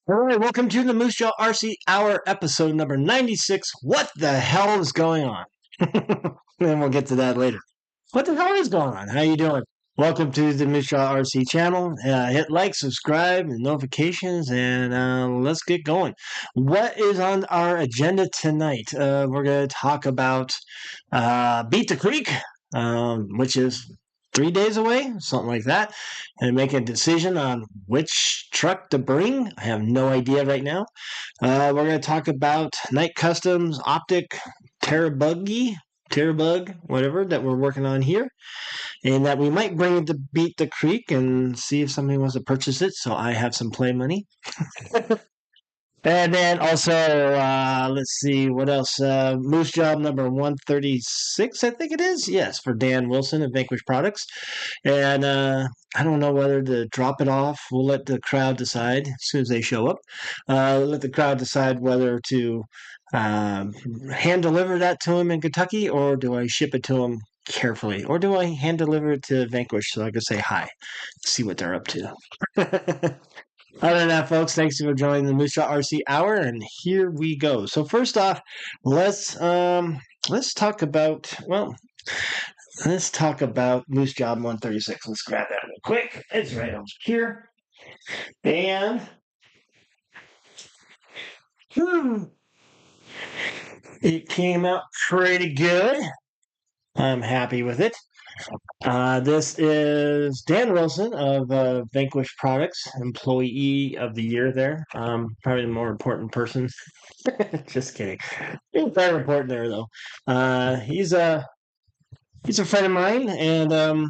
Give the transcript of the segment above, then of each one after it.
All right, welcome to the Moosejaw Hour, episode number 96. What the hell is going on? And we'll get to that later. What the hell is going on? How you doing? Welcome to the Moosejaw channel. Hit like, subscribe, and notifications, and let's get going. What is on our agenda tonight? We're going to talk about Beat the Creek, which is 3 days away, something like that, and make a decision on which truck to bring. I have no idea right now. We're going to talk about Night Customs, Optic, Terrabug, whatever, that we're working on here, and that we might bring it to Beat the Creek and see if somebody wants to purchase it, so I have some play money. And then also, let's see, what else? Moose Job number 136, I think it is. Yes, for Dan Wilson of Vanquish Products. And I don't know whether to drop it off. We'll let the crowd decide as soon as they show up. Let the crowd decide whether to hand deliver that to him in Kentucky, or do I ship it to him carefully, or do I hand deliver it to Vanquish so I can say hi, see what they're up to. Other than that, folks, thanks for joining the Moosejaw Hour, and here we go. So first off, let's talk about Moose Job 136. Let's grab that real quick. It's right over here, and it came out pretty good. I'm happy with it. This is Dan Wilson of Vanquish Products, Employee of the Year there. Probably the more important person. Just kidding. He's very important there, though. He's a friend of mine, and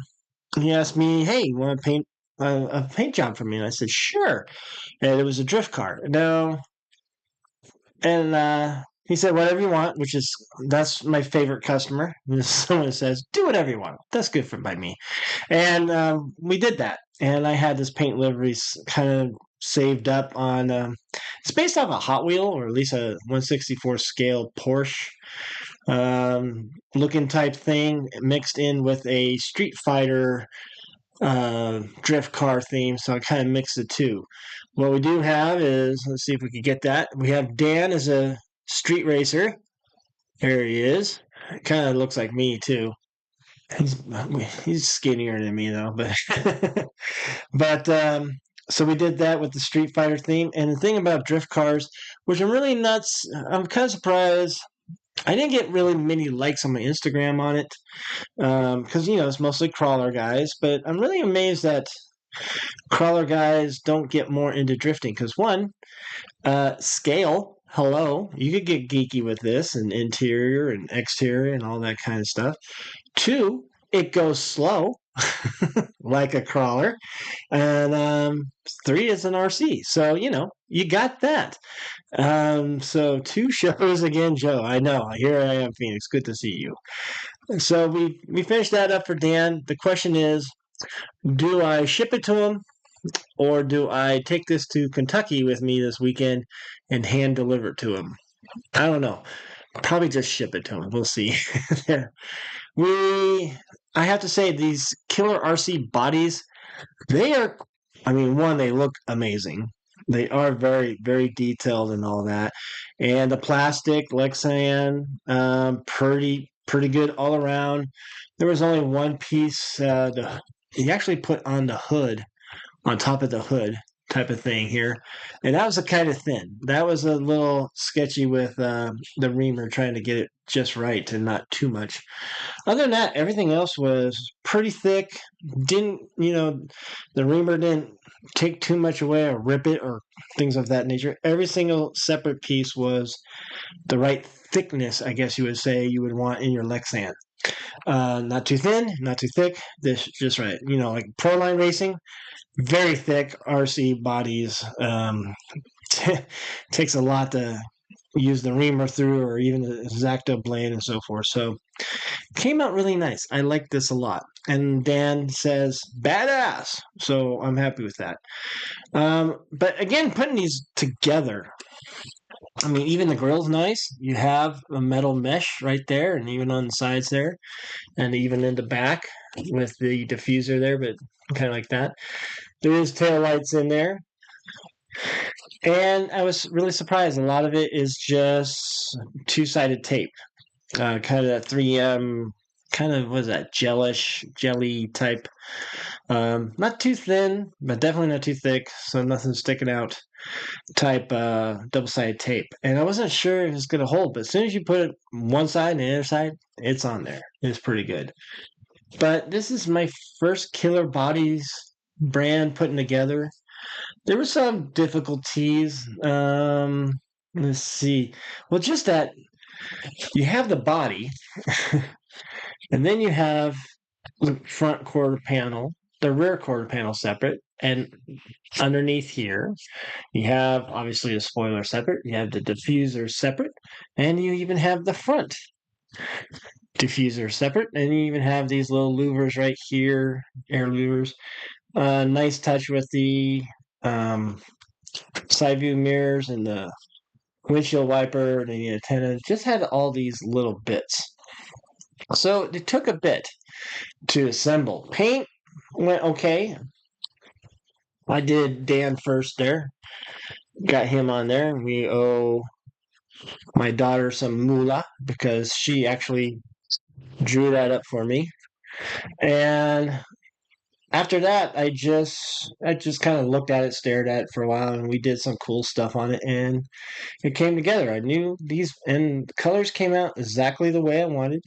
he asked me, "Hey, you want to paint a paint job for me?" And I said, "Sure." And it was a drift car. No, and he said, "Whatever you want," that's my favorite customer. Someone says, "Do whatever you want." That's good by me. And we did that. And I had this paint liveries kind of saved up on. It's based off a Hot Wheel, or at least a 1/64 scale Porsche looking type thing, mixed in with a Street Fighter drift car theme. So I kind of mixed the two. What we do have is, let's see if we can get that. We have Dan as a street racer. There he is. Kind of looks like me too. He's skinnier than me though, but so we did that with the Street Fighter theme. And the thing about drift cars, which I'm really nuts, I'm kind of surprised. I didn't get really many likes on my Instagram on it because it's mostly crawler guys. But I'm really amazed that crawler guys don't get more into drifting because one, scale. Hello, you could get geeky with this and interior and exterior and all that kind of stuff. Two, it goes slow, like a crawler. And three is an RC. So, you got that. So two shows again, Joe. I know. Here I am, Phoenix. Good to see you. So we finished that up for Dan. The question is, do I ship it to him, or do I take this to Kentucky with me this weekend and hand deliver it to him? I don't know. Probably just ship it to him. We'll see. I have to say, these killer RC bodies, they are, one, they look amazing. They are very, very detailed and all that. And the plastic, Lexan, pretty good all around. There was only one piece he actually put on the hood, on top of the hood type of thing here. And that was a kind of thin. That was a little sketchy with the reamer trying to get it just right and not too much. Other than that, everything else was pretty thick. The reamer didn't take too much away or rip it or things of that nature. Every single separate piece was the right thickness, I guess you would say, you would want in your Lexan. Not too thin, not too thick. This just right. Like Pro Line Racing, very thick RC bodies. Takes a lot to use the reamer through, or even the X-Acto blade and so forth. So came out really nice. I like this a lot. And Dan says badass. So I'm happy with that. But again, putting these together, even the grill's nice. You have a metal mesh right there, and even on the sides there, and even in the back with the diffuser there, but kind of like that. There is tail lights in there. And I was really surprised. A lot of it is just two-sided tape, kind of that 3M, kind of was that jelly type. Not too thin, but definitely not too thick, so nothing sticking out. Type double-sided tape, and I wasn't sure if it's gonna hold, but as soon as you put it one side and the other side, it's on there. It's pretty good. But this is my first Killer Bodies brand putting together. There were some difficulties. Let's see. Well, just that you have the body, and then you have the front quarter panel, the rear quarter panel separate, and underneath here, you have obviously the spoiler separate, you have the diffuser separate, and you even have the front diffuser separate, and you even have these little louvers right here, air louvers. Nice touch with the um, side view mirrors and the windshield wiper and the antenna. Just had all these little bits. So it took a bit to assemble. Paint went okay. I did Dan first there. Got him on there. We owe my daughter some moolah because she actually drew that up for me. And after that, I just kind of looked at it, stared at it for a while, and we did some cool stuff on it, and it came together. I knew these, and the colors came out exactly the way I wanted.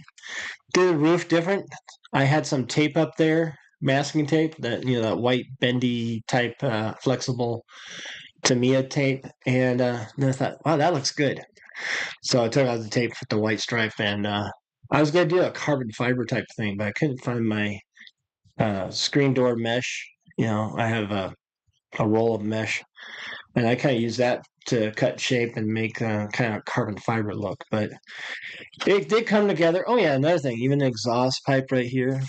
Did the roof different. I had some tape up there, masking tape, that white bendy type, flexible Tamiya tape, and then I thought, wow, that looks good. So I took out the tape with the white stripe, and I was gonna do a carbon fiber type thing, but I couldn't find my screen door mesh. I have a roll of mesh, and I kind of use that to cut shape and make kind of carbon fiber look. But it did come together. Oh yeah, another thing, even the exhaust pipe right here.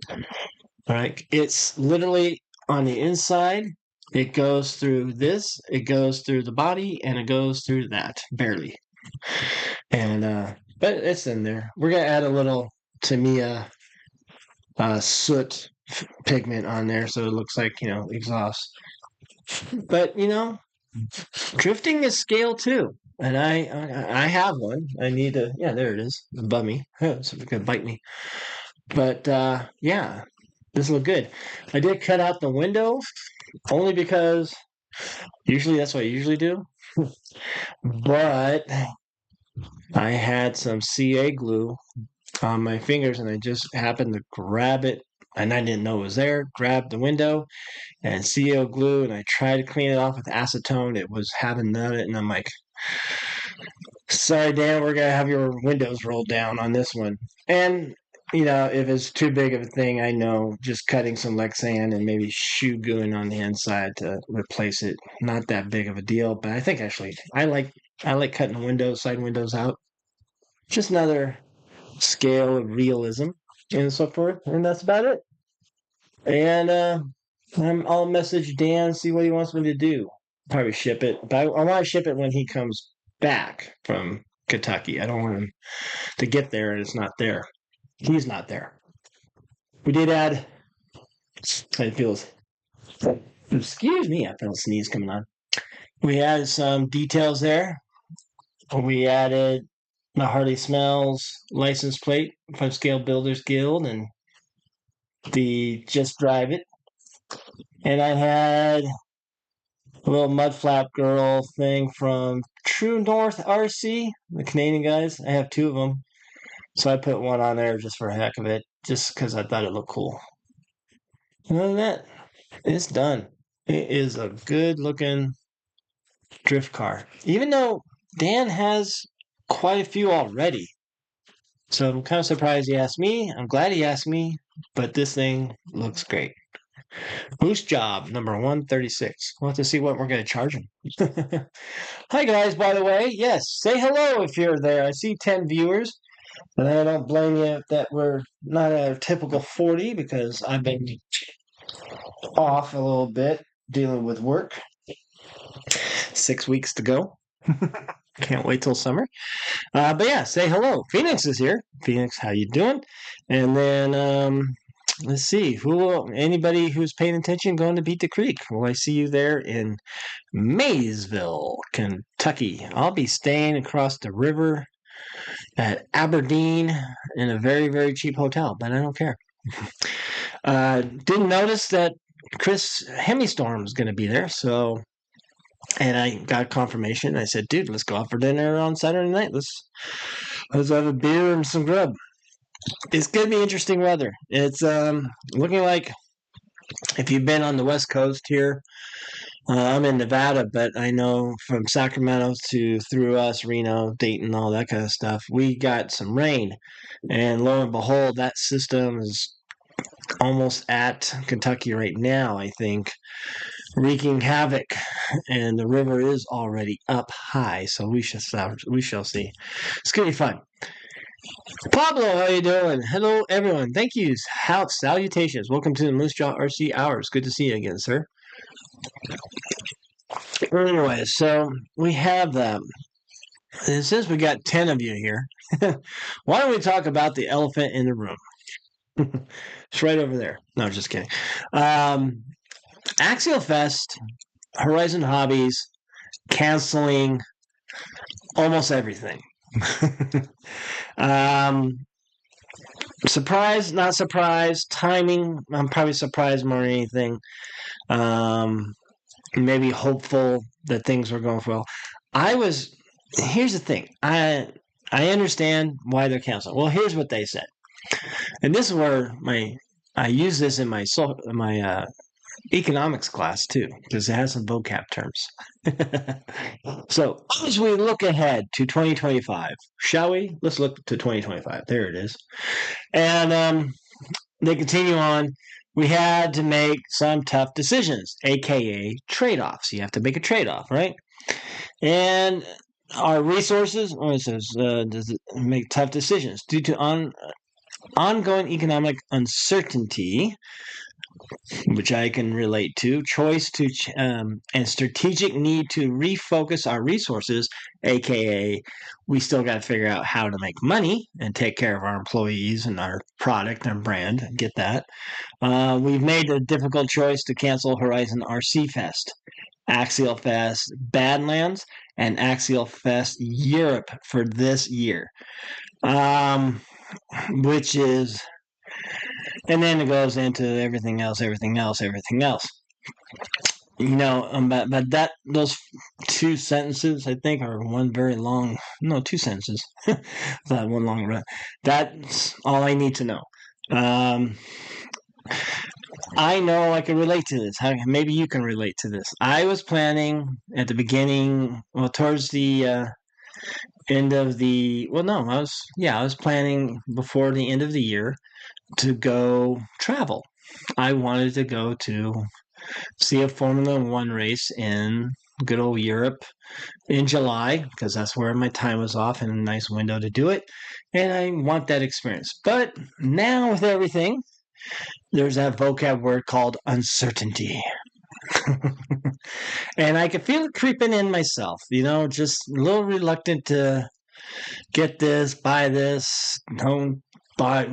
All right, it's literally on the inside. It goes through this, it goes through the body, and it goes through that barely. And but it's in there. We're gonna add a little Tamiya soot pigment on there, so it looks like exhaust. But drifting is scale too, and I have one. I need to. Yeah, there it is. Above me, it's gonna bite me. But yeah, this look good. I did cut out the window only because usually that's what I usually do. But I had some CA glue on my fingers, and I just happened to grab it, and I didn't know it was there. Grabbed the window and CA glue, and I tried to clean it off with acetone. It was having none of it, and I'm like, sorry, Dan, we're gonna have your windows rolled down on this one. And if it's too big of a thing, I know just cutting some Lexan and maybe shoe gluing on the inside to replace it. Not that big of a deal, but I think actually I like cutting windows, side windows out. Just another scale of realism and so forth, and that's about it. And I'll message Dan, see what he wants me to do. Probably ship it, but I want to ship it when he comes back from Kentucky. I don't want him to get there and it's not there. He's not there. We did add. It feels. Excuse me, I felt a sneeze coming on. We added some details there. We added the Harley Smells license plate from Scale Builders Guild and the Just Drive It. And I had a little mud flap girl thing from True North RC, the Canadian guys. I have two of them. So I put one on there just for a heck of it, just because I thought it looked cool. And other than that, it's done. It is a good looking drift car. Even though Dan has quite a few already. So I'm kind of surprised he asked me. I'm glad he asked me, but this thing looks great. Moosejaw number 136. We'll have to see what we're going to charge him. Hi, guys, by the way. Yes, say hello if you're there. I see 10 viewers, and I don't blame you that we're not at our typical 40 because I've been off a little bit dealing with work. 6 weeks to go. Can't wait till summer. But yeah, say hello. Phoenix is here. Phoenix, how you doing? And then let's see, anybody who's paying attention going to Beat the Creek? Will I see you there in Maysville, Kentucky? I'll be staying across the river at Aberdeen in a very, very cheap hotel, but I don't care. Didn't notice that Chris Hemystorm is going to be there, and I got confirmation. I said, dude, let's go out for dinner on Saturday night. Let's have a beer and some grub. It's going to be interesting weather. It's looking like, if you've been on the West Coast here, I'm in Nevada, but I know from Sacramento to through us, Reno, Dayton, all that kind of stuff, we got some rain. And lo and behold, that system is almost at Kentucky right now, I think, wreaking havoc. And the river is already up high, so we shall see. It's going to be fun. Pablo, how you doing? Hello, everyone. Thank you. Salutations. Welcome to the Moosejaw RC Hours. Good to see you again, sir. Anyway, so we have since we got 10 of you here, why don't we talk about the elephant in the room? It's right over there. No, just kidding. Axial Fest, Horizon Hobbies, canceling almost everything. Surprised, not surprised. Timing, I'm probably surprised more than anything. Maybe hopeful that things were going well. Here's the thing. I understand why they're canceling. Well, here's what they said. And this is where I use this in my economics class too, because it has some vocab terms. So as we look ahead to 2025, shall we? Let's look to 2025. There it is. And they continue on. We had to make some tough decisions, aka trade-offs. You have to make a trade-off, right? And our resources, does it make tough decisions due to ongoing economic uncertainty, which I can relate to, choice to and strategic need to refocus our resources, aka we still got to figure out how to make money and take care of our employees and our product and brand. Get that. We've made the difficult choice to cancel Horizon RC Fest, Axial Fest Badlands, and Axial Fest Europe for this year. Which is, and then it goes into everything else. You know, but those two sentences, I think, are one very long. No, two sentences. That one long run. That's all I need to know. I know I can relate to this. Maybe you can relate to this. I was planning at the beginning, towards the end of the. Well, no, I was planning before the end of the year to go travel. I wanted to go to see a Formula One race in good old Europe in July, because that's where my time was off and a nice window to do it. And I want that experience. But now with everything, there's that vocab word called uncertainty. And I can feel it creeping in myself, just a little reluctant to get this, buy this, don't buy,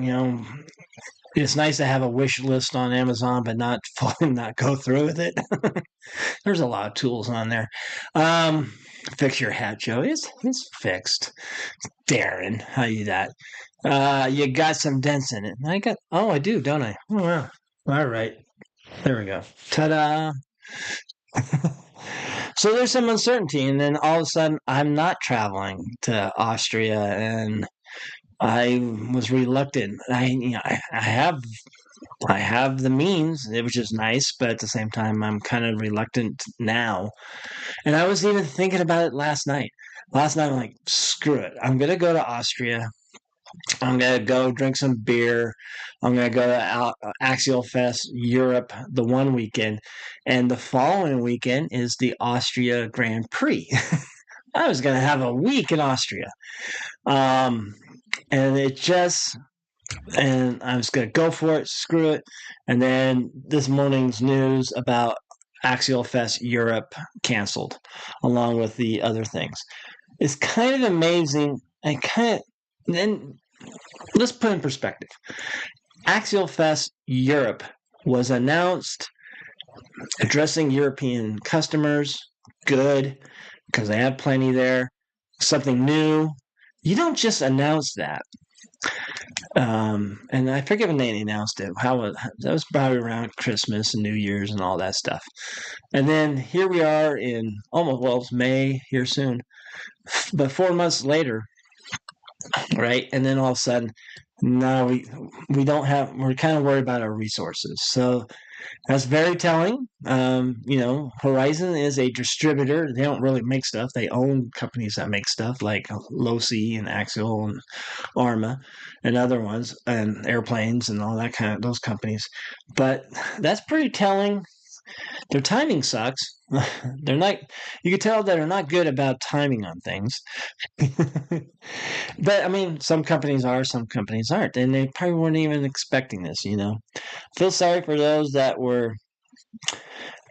it's nice to have a wish list on Amazon, but not go through with it. There's a lot of tools on there. Fix your hat, Joe. It's fixed. Darren, how you that? You got some dents in it. I do, don't I? Oh, wow. All right. There we go. Ta-da. So there's some uncertainty, and then all of a sudden I'm not traveling to Austria, and I was reluctant. I have the means, which is nice, but at the same time, I'm kind of reluctant now. And I was even thinking about it last night. Last night, I'm like, screw it. I'm gonna go to Austria. I'm gonna go drink some beer. I'm gonna go to Axial Fest Europe the one weekend, and the following weekend is the Austria Grand Prix. I was gonna have a week in Austria. And I was going to go for it, screw it. And then this morning's news about Axial Fest Europe canceled, along with the other things. It's kind of amazing. Then let's put in perspective. Axial Fest Europe was announced, addressing European customers. Good, because they have plenty there. Something new. You don't just announce that. And I forget when they announced it. That was probably around Christmas and New Year's and all that stuff. And then here we are in almost, well, it's May here soon, but 4 months later, right? And then all of a sudden, no, we don't have. We're kind of worried about our resources. So that's very telling. Horizon is a distributor. They don't really make stuff. They own companies that make stuff like Losi and Axial and Arma and other ones and airplanes and all that kind of those companies. But that's pretty telling. Their timing sucks. They're not. You can tell that they're not good about timing on things. But I mean, some companies are, some companies aren't, and they probably weren't even expecting this. Feel sorry for those that were.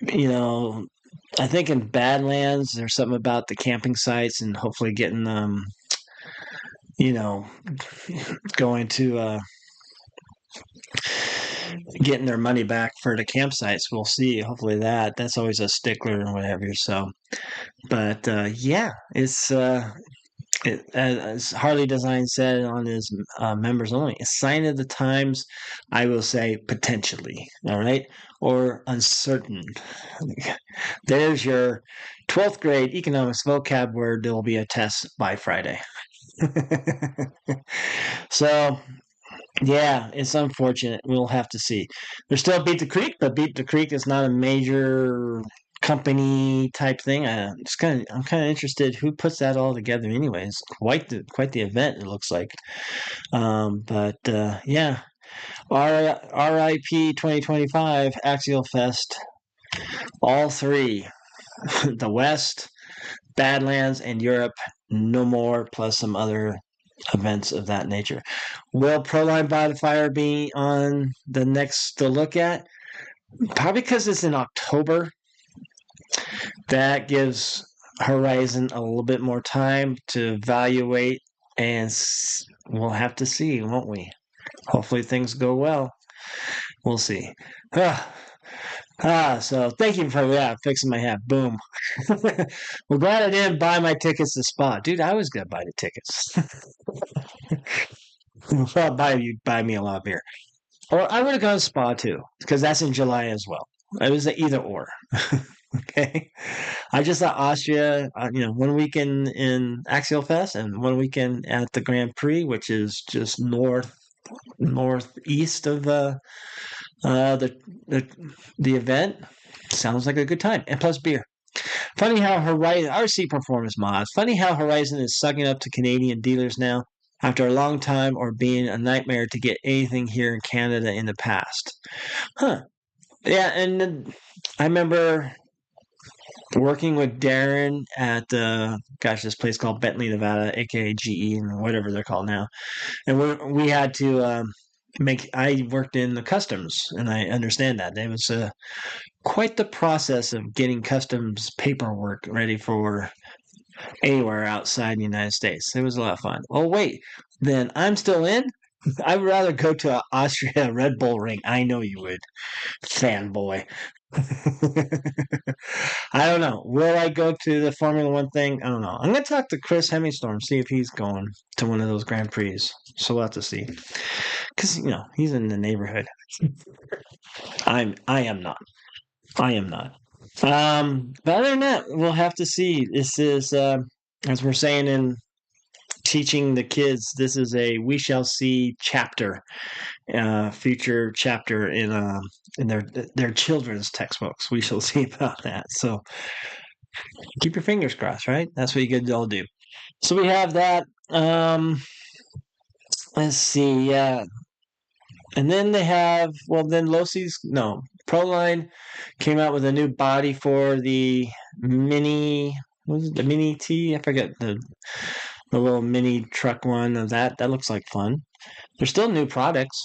You know, I think in Badlands, there's something about the camping sites and hopefully getting them. You know, going to getting their money back for the campsites. We'll see. Hopefully that's always a stickler and whatever. So, but yeah, as Harley Design said on his members only, a sign of the times. I will say potentially. All right, or uncertain. There's your 12th grade economics vocab word. There will be a test by Friday. So yeah, it's unfortunate. We'll have to see. There's still Beat the Creek, but Beat the Creek is not a major company type thing. I'm kind of interested who puts that all together. Anyways, quite the event it looks like. But yeah, RIP 2025 Axial Fest. All three, the West, Badlands, and Europe. No more, plus some other events of that nature. Will Proline Modifier be on the next to look at? Probably because it's in October. That gives Horizon a little bit more time to evaluate, and we'll have to see, won't we? Hopefully things go well. We'll see. So thank you for that. Fixing my hat. Boom. Well, glad I didn't buy my tickets to Spa. Dude, I was going to buy the tickets. Well, you'd buy me a lot of beer. Or I would have gone to Spa too, because that's in July as well. It was a either or. Okay. I just thought Austria, 1 weekend in Axial Fest and 1 weekend at the Grand Prix, which is just northeast of the event. Sounds like a good time, and plus beer. Funny how Horizon RC Performance Mods. Funny how Horizon is sucking up to Canadian dealers now after a long time, or being a nightmare to get anything here in Canada in the past. Huh. Yeah, and I remember working with Darren at this place called Bentley, Nevada, aka GE, and whatever they're called now. And we had to I worked in the customs, and I understand that it was quite the process of getting customs paperwork ready for anywhere outside the United States. It was a lot of fun. Oh wait, then I'm still in. I'd rather go to Austria Red Bull Ring. I know you would, fanboy. I don't know. Will I go to the Formula One thing? I don't know. I'm gonna talk to Chris Hemmingstorm, see if he's going to one of those Grand Prix. So we'll have to see, because he's in the neighborhood. I am not. I am not. But other than that, we'll have to see. This is, as we're saying in teaching the kids, this is a we shall see chapter, future chapter in their children's textbooks. We shall see about that. So keep your fingers crossed, right? That's what you could all do. So we have that. Let's see. Yeah. And then they have, then Proline came out with a new body for the Mini, what was it, the Mini T? I forget the little mini truck one of that. That looks like fun. They're still new products,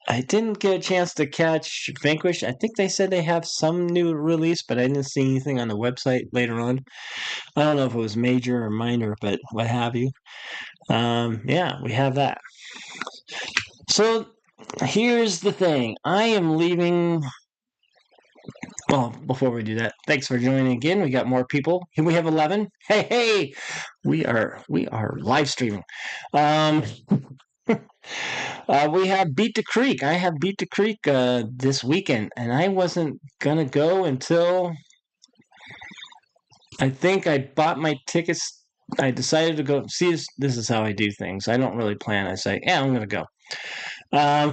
I didn't get a chance to catch Vanquish. I think they said they have some new release, but I didn't see anything on the website later on. I don't know if it was major or minor, but what have you. Yeah, we have that. So here's the thing. I am leaving. Well, before we do that, thanks for joining again. We got more people. Here we have 11. Hey, hey, we are live streaming. Um, we have Beat the Creek. I have Beat the Creek this weekend, and I wasn't gonna go until I think I bought my tickets. I decided to go. See, this is how I do things. I don't really plan. I say, yeah, I'm gonna go. Um,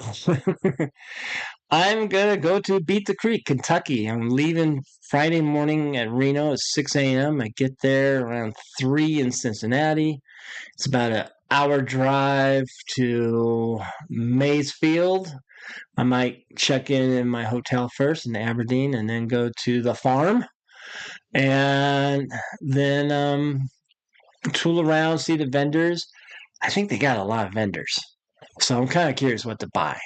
I'm gonna go to Beat the Creek, Kentucky. I'm leaving Friday morning at Reno at 6 a.m. I get there around 3 in Cincinnati. It's about an hour drive to Maysfield. I might check in my hotel first in Aberdeen and then go to the farm and then tool around, see the vendors. I think they got a lot of vendors. So I'm kind of curious what to buy.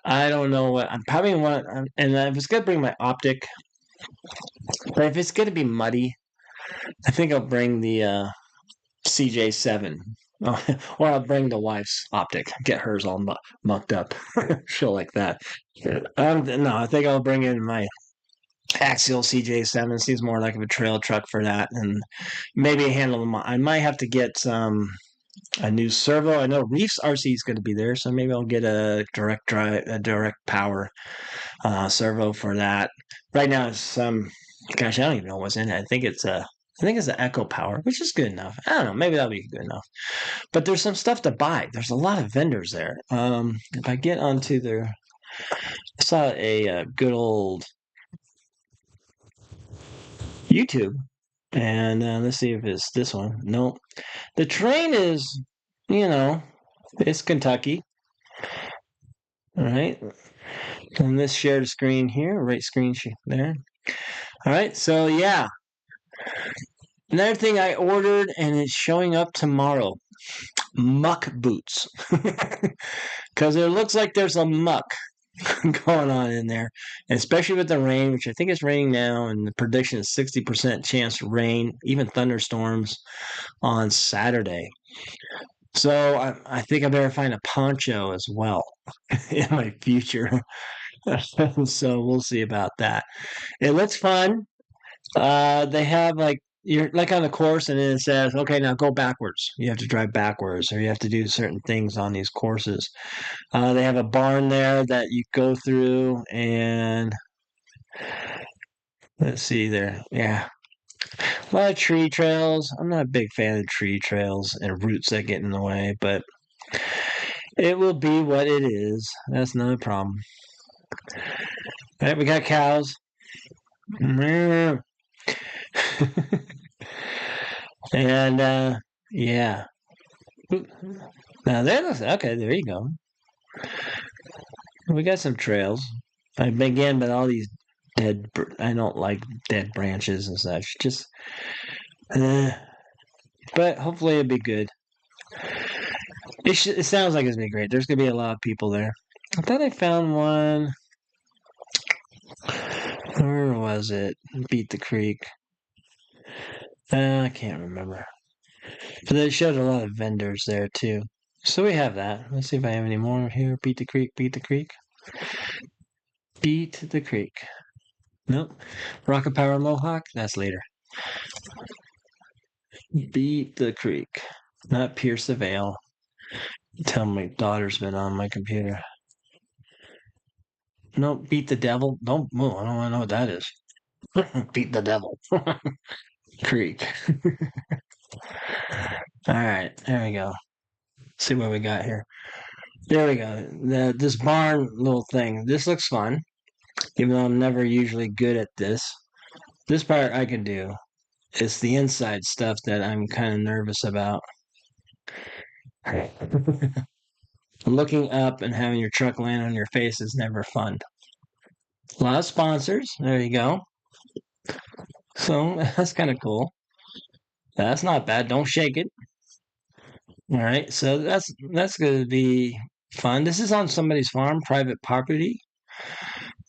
I don't know what I'm probably want, and if it's gonna bring my optic, but if it's gonna be muddy, I think I'll bring the CJ7, or I'll bring the wife's optic, get hers all mucked up. She'll like that. No, I think I'll bring in my axial CJ7. Seems more like a trail truck for that, and maybe handle them. I might have to get a new servo. I know Reef's RC is going to be there, so maybe I'll get a direct drive, a direct power servo for that. Right now, it's gosh, I don't even know what's in it. I think it's an Echo Power, which is good enough. I don't know, maybe that'll be good enough. But there's some stuff to buy. There's a lot of vendors there. If I get onto their, I saw a good old YouTube, and let's see if it's this one. No, the train is, you know, it's Kentucky. All right. And this shared screen here, right screen there. All right. So, yeah. Another thing I ordered and it's showing up tomorrow, muck boots. Because it looks like there's a muck going on in there, and especially with the rain, which I think is raining now, and the prediction is 60% chance of rain, even thunderstorms on Saturday. So I think I better find a poncho as well in my future. So we'll see about that. It looks fun. They have like you're like on the course, and then it says, "Okay, now go backwards. You have to drive backwards, or you have to do certain things on these courses." They have a barn there that you go through, and let's see there. Yeah, a lot of tree trails. I'm not a big fan of tree trails and roots that get in the way, but it will be what it is. That's not a problem. All right, we got cows. And yeah. Now there's okay. There you go. We got some trails. I began with all these dead. I don't like dead branches and such. Just, but hopefully it'll be good. It sounds like it's gonna be great. There's gonna be a lot of people there. I thought I found one. Where was it? Beat the Creek. I can't remember. But they showed a lot of vendors there too. So we have that. Let's see if I have any more here. Beat the Creek. Beat the Creek. Beat the Creek. Nope. Rocket Power Mohawk. That's later. Beat the Creek. Not Pierce the Veil. Tell my daughter's been on my computer. No, Beat the Devil. Don't move. I don't want to know what that is. Beat the Devil. Creek. All right. There we go. See what we got here. There we go. This barn little thing. This looks fun. Even though I'm never usually good at this. This part I can do. It's the inside stuff that I'm kind of nervous about. Looking up and having your truck land on your face is never fun. A lot of sponsors. There you go. So that's kind of cool. That's not bad. Don't shake it. All right. So that's going to be fun. This is on somebody's farm, private property,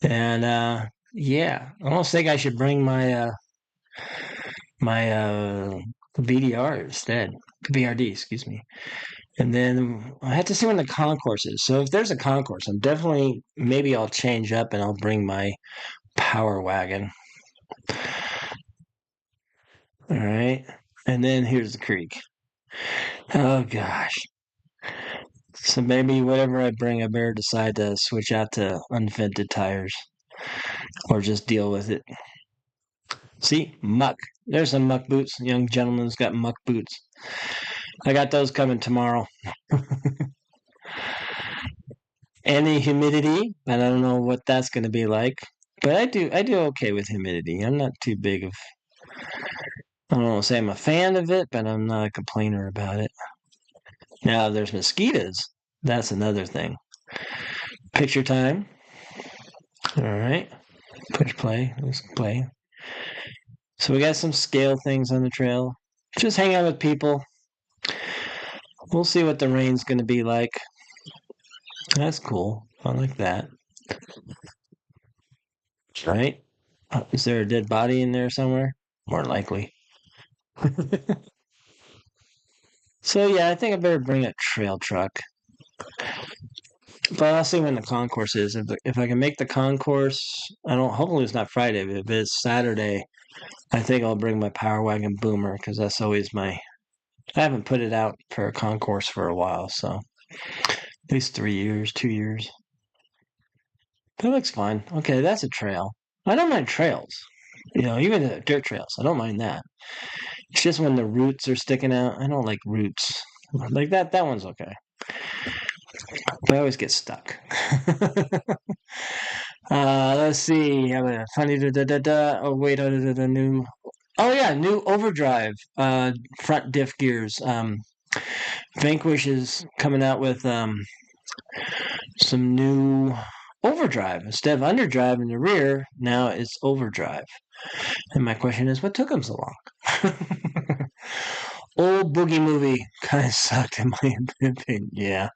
and yeah, I almost think I should bring my VDR instead. VRD, excuse me. And then I have to see when the concourse is. So if there's a concourse, I'm definitely maybe I'll change up and I'll bring my power wagon. All right. And then here's the creek. Oh gosh. So maybe whatever I bring, I better decide to switch out to unvented tires or just deal with it. See, muck. There's some muck boots. Young gentleman's got muck boots. I got those coming tomorrow. And the humidity, and I don't know what that's going to be like. But I do okay with humidity. I'm not too big of, I don't want to say I'm a fan of it, but I'm not a complainer about it. Now there's mosquitoes. That's another thing. Picture time. All right. Push play. Let's play. So we got some scale things on the trail. Just hang out with people. We'll see what the rain's going to be like. That's cool. I like that. Right? Is there a dead body in there somewhere? More likely. So yeah, I think I better bring a trail truck. But I'll see when the concourse is. If I can make the concourse, I don't. Hopefully it's not Friday. But if it's Saturday, I think I'll bring my Power Wagon Boomer because that's always my. I haven't put it out for a concourse for a while, so at least 3 years, 2 years. That looks fine. Okay, that's a trail. I don't mind trails. Even the dirt trails. I don't mind that. It's just when the roots are sticking out. I don't like roots. Like that. That one's okay. But I always get stuck. Let's see. Have a funny Oh wait, new. Oh yeah, new overdrive. Front diff gears. Vanquish is coming out with some new overdrive instead of underdrive in the rear. Now it's overdrive. And my question is, what took them so long? Old boogie movie kind of sucked in my opinion. Yeah,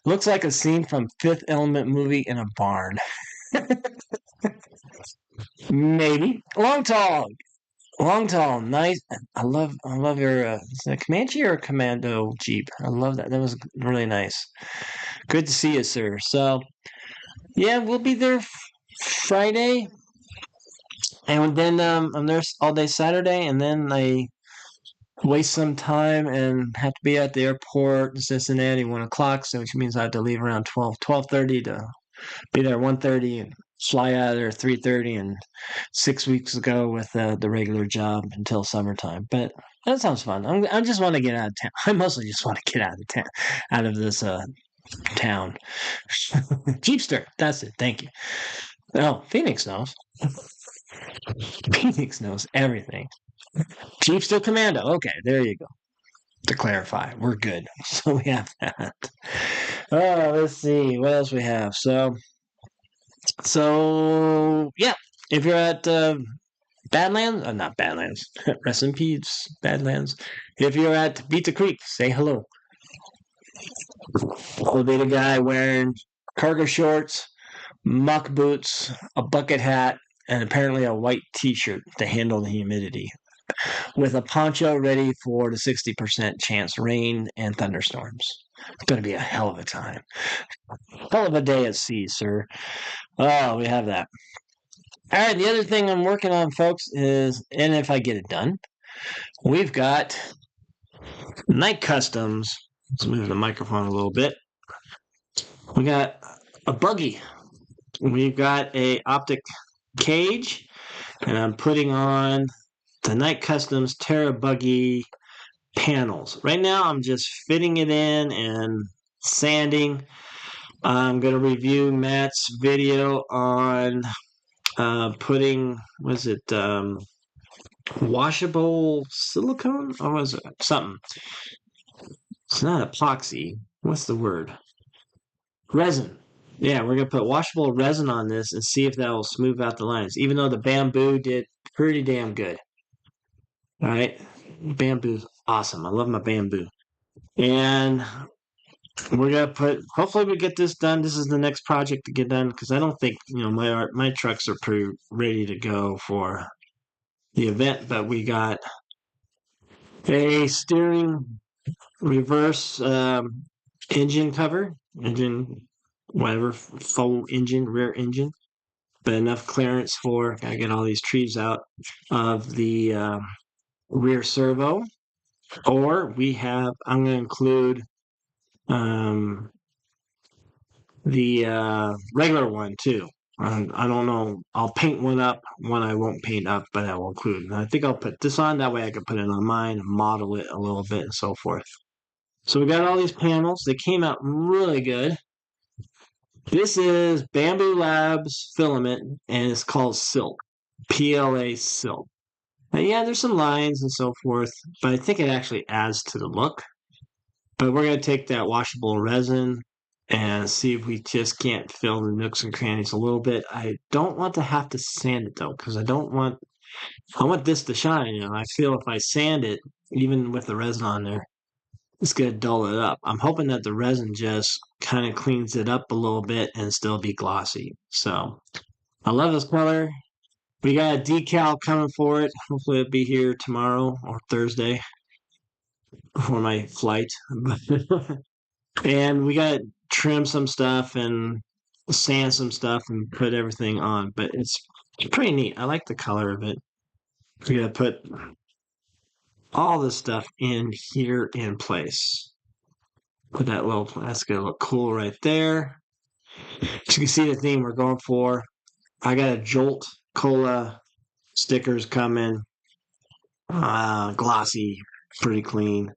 looks like a scene from Fifth Element movie in a barn. Maybe long tall, nice. I love your. Is it a Comanche or a Commando Jeep? I love that. That was really nice. Good to see you, sir. So yeah, we'll be there Friday, and then I'm there all day Saturday, and then I waste some time and have to be at the airport in Cincinnati 1 o'clock, so which means I have to leave around 12:30 to be there 1:30 and fly out of there 3:30 and 6 weeks ago with the regular job until summertime. But that sounds fun. I just want to get out of town. I mostly just want to get out of town, out of this town. Jeepster. That's it. Thank you. Oh, Phoenix knows. Phoenix knows everything. Jeepster Commando. Okay, there you go. To clarify, we're good. So we have that. Oh, let's see what else we have. So yeah, if you're at Badlands, not Badlands, rest in peace, Badlands. If you're at Beat the Creek, say hello. I'll be the guy wearing cargo shorts, muck boots, a bucket hat, and apparently a white T-shirt to handle the humidity, with a poncho ready for the 60% chance rain and thunderstorms. It's going to be a hell of a time. Hell of a day at sea, sir. Oh, we have that. All right, the other thing I'm working on, folks, is, and if I get it done, we've got Night Customs. Let's move the microphone a little bit. We got a buggy. We've got a optic cage, and I'm putting on the Night Customs Terra Buggy panels. Right now, I'm just fitting it in and sanding. I'm going to review Matt's video on putting, was it washable silicone or was it something? It's not epoxy. What's the word? Resin. Yeah, we're gonna put washable resin on this and see if that will smooth out the lines. Even though the bamboo did pretty damn good. All right, bamboo's awesome. I love my bamboo. And we're gonna put. Hopefully, we get this done. This is the next project to get done because I don't think my trucks are pretty ready to go for the event. But we got a steering reverse engine cover, engine, whatever, faux engine, rear engine, but enough clearance for, gotta get all these trees out of the rear servo. Or we have, I'm going to include um, the regular one too. I don't know. I'll paint one up, one I won't paint up, but I will include. And I think I'll put this on. That way I can put it on mine, model it a little bit, and so forth. So we got all these panels. They came out really good. This is Bamboo Labs filament, and it's called Silk, PLA Silk. And yeah, there's some lines and so forth, but I think it actually adds to the look. But we're going to take that washable resin and see if we just can't fill the nooks and crannies a little bit. I don't want to have to sand it though, because I want this to shine. I feel if I sand it, even with the resin on there, it's going to dull it up. I'm hoping that the resin just kind of cleans it up a little bit and still be glossy. So I love this color. We got a decal coming for it. Hopefully it'll be here tomorrow or Thursday before my flight. And we got to trim some stuff and sand some stuff and put everything on. But it's pretty neat. I like the color of it. We got to put all this stuff in here in place. Put that little, that's going to look cool right there. So you can see the theme we're going for. I got a Jolt Cola stickers coming. Glossy, pretty clean.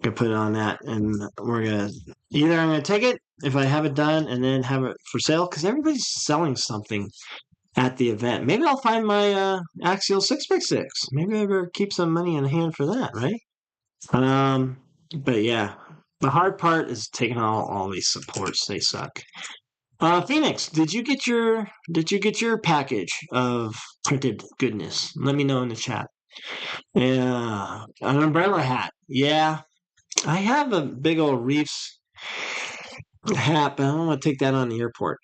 Gonna put it on that, and we're gonna either I'm gonna take it if I have it done and then have it for sale because everybody's selling something at the event. Maybe I'll find my Axial 6x6. Maybe I better keep some money in hand for that, right? But yeah, the hard part is taking all these supports. They suck. Phoenix, did you get your package of printed goodness? Let me know in the chat. Yeah, an umbrella hat. Yeah, I have a big old Reefs hat, but I don't want to take that on the airport,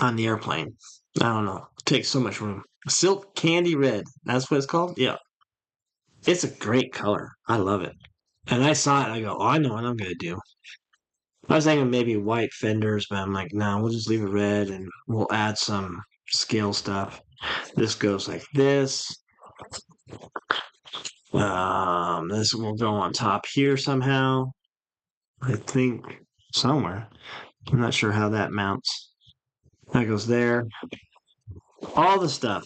on the airplane. I don't know. It takes so much room. Silk Candy Red. That's what it's called? Yeah. It's a great color. I love it. And I saw it. I go, oh, I know what I'm going to do. I was thinking maybe white fenders, but I'm like, no, we'll just leave it red and we'll add some scale stuff. This goes like this. This will go on top here somehow. I think somewhere. I'm not sure how that mounts. That goes there. All the stuff.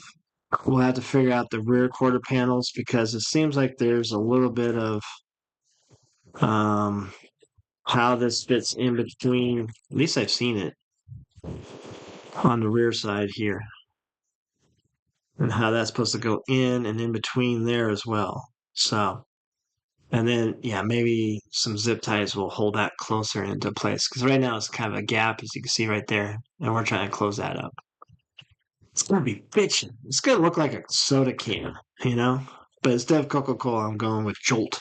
We'll have to figure out the rear quarter panels because it seems like there's a little bit of um, how this fits in between. At least I've seen it on the rear side here, and how that's supposed to go in and in between there as well. So, and then yeah, maybe some zip ties will hold that closer into place because right now it's kind of a gap as you can see right there, and we're trying to close that up. It's gonna be bitching. It's gonna look like a soda can, you know. But instead of Coca-Cola, I'm going with Jolt.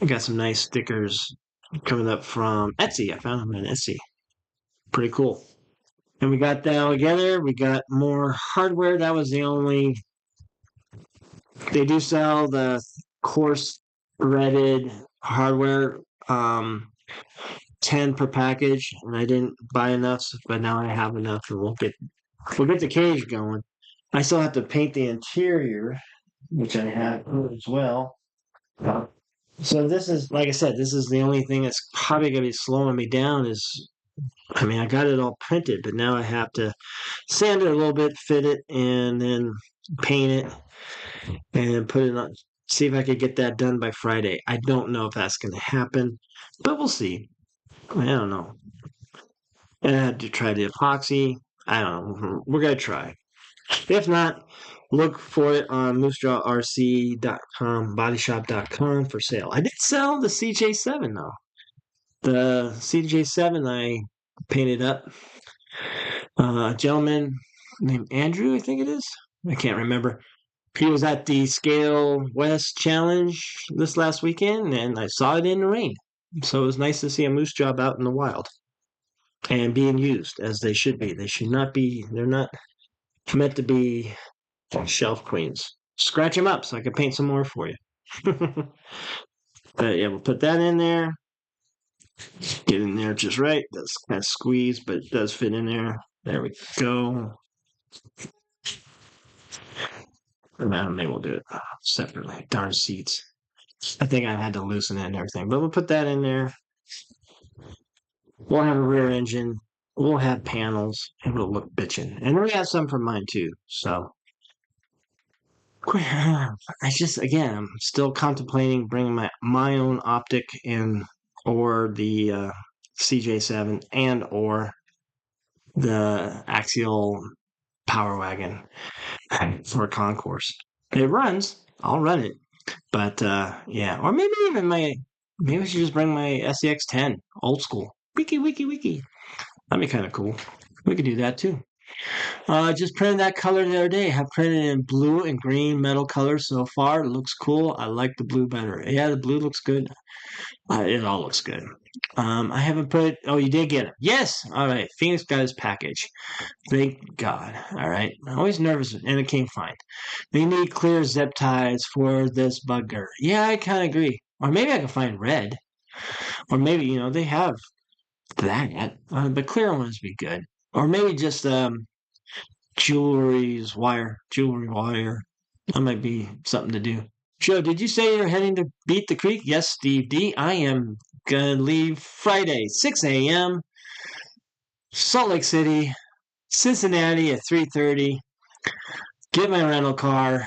I got some nice stickers coming up from Etsy. I found them on Etsy. Pretty cool. And we got that all together. We got more hardware. That was the only. They do sell the coarse threaded hardware, 10 per package, and I didn't buy enough, but now I have enough, and we'll get the cage going. I still have to paint the interior, which I have as well. So this is, like I said, this is the only thing that's probably going to be slowing me down is, I mean, I got it all printed, but now I have to sand it a little bit, fit it, and then paint it and put it on. See if I could get that done by Friday. I don't know if that's going to happen, but we'll see. I don't know. And I have to try the epoxy. I don't know. We're going to try. If not, look for it on moosejawrc.com, bodyshop.com for sale. I did sell the CJ7 though. The CJ7 I painted up. A gentleman named Andrew, I think it is. I can't remember. He was at the Scale West Challenge this last weekend, and I saw it in the rain. So it was nice to see a moose job out in the wild and being used as they should be. They should not be, they're not meant to be shelf queens. Scratch them up so I can paint some more for you. But yeah, we'll put that in there. Get in there just right. That's kind of squeezed, but it does fit in there. There we go. Maybe we'll do it separately. Darn seats. I think I had to loosen it and everything, but we'll put that in there. We'll have a rear engine. We'll have panels. It'll look bitchin'. And we got some for mine too. So I just again, I'm still contemplating bringing my own optic in, or the CJ7 and or the axial power wagon for a concourse. It runs. I'll run it. But yeah, or maybe even maybe I should just bring my SEX10 old school. Wiki. That'd be kind of cool. We could do that too. Just printed that color the other day. I have printed in blue and green metal colors so far. It looks cool. I like the blue better. Yeah, the blue looks good. It all looks good. I haven't put. Oh, you did get it. Yes. All right. Phoenix got his package. Thank God. All right. I'm always nervous, and it came fine. They need clear zip ties for this bugger. Yeah, I kind of agree. Or maybe I can find red. Or maybe they have that. The clear ones would be good. Or maybe just jewelry wire. That might be something to do. Joe, did you say you're heading to Beat the Creek? Yes, Steve D. I am gonna leave Friday, 6 a.m. Salt Lake City, Cincinnati at 3:30. Get my rental car,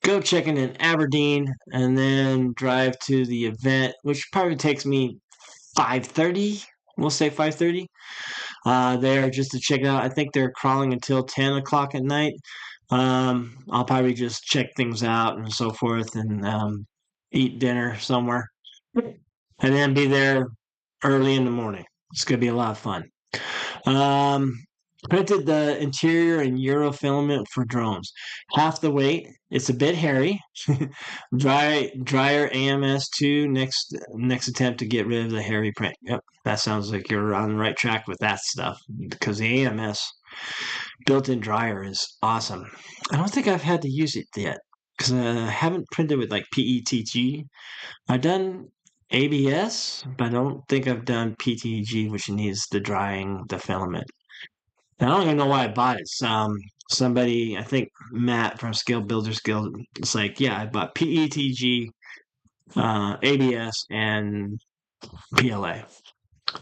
go check in Aberdeen, and then drive to the event, which probably takes me 5:30. We'll say 5:30. There just to check it out. I think they're crawling until 10 o'clock at night. I'll probably just check things out and so forth, and eat dinner somewhere, and then be there early in the morning. It's gonna be a lot of fun. Um, Printed the interior in Eurofilament for drones. Half the weight. It's a bit hairy. Dryer AMS2. Next attempt to get rid of the hairy print. Yep, that sounds like you're on the right track with that stuff, because the AMS built-in dryer is awesome. I don't think I've had to use it yet, because I haven't printed with like PETG. I've done ABS, but I don't think I've done PTG, which needs the drying the filament. I don't even know why I bought it. Somebody, I think Matt from Skill Builders Guild, it's like, yeah, I bought PETG, ABS, and PLA.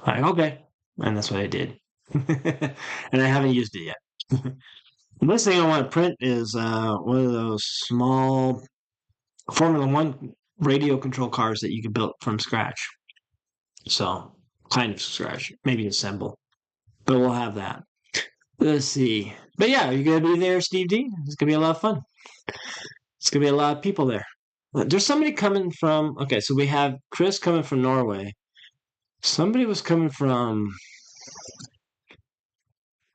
Like, okay, and that's what I did, and I haven't used it yet. The next thing I want to print is one of those small Formula One radio control cars that you can build from scratch. So, kind of scratch, maybe assemble, but we'll have that. Let's see. But yeah, are you gonna be there, Steve D? It's gonna be a lot of fun. It's gonna be a lot of people there. There's somebody coming from. Okay, so we have Chris coming from Norway. Somebody was coming from.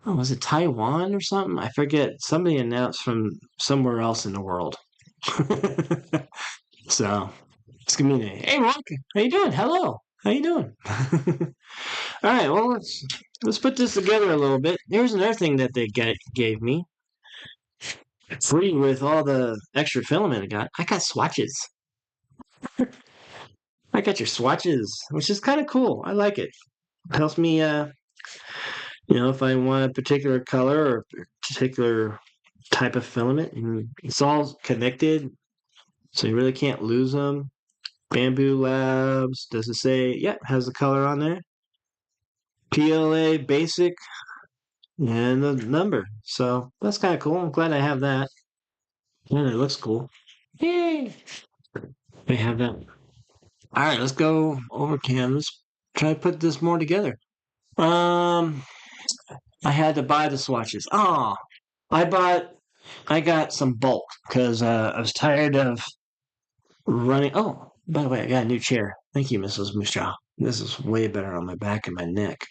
Oh, was it Taiwan or something? I forget. Somebody announced from somewhere else in the world. So it's gonna be hey Mark, how you doing? Hello, how you doing? All right, well let's put this together a little bit. Here's another thing that they gave me free with all the extra filament I got. I got swatches. I got your swatches, which is kind of cool. I like it. Helps me, if I want a particular color or a particular type of filament, and it's all connected, so you really can't lose them. Bamboo Labs, does it say? Yeah, it has the color on there. PLA Basic and the number. So that's kind of cool. I'm glad I have that. And it looks cool. Yay! We have that. All right, let's go over cam. Let's try to put this more together. Um, I had to buy the swatches. Oh, I bought. I got some bulk because I was tired of running. Oh, by the way, I got a new chair. Thank you, Mrs. Moosejaw. This is way better on my back and my neck.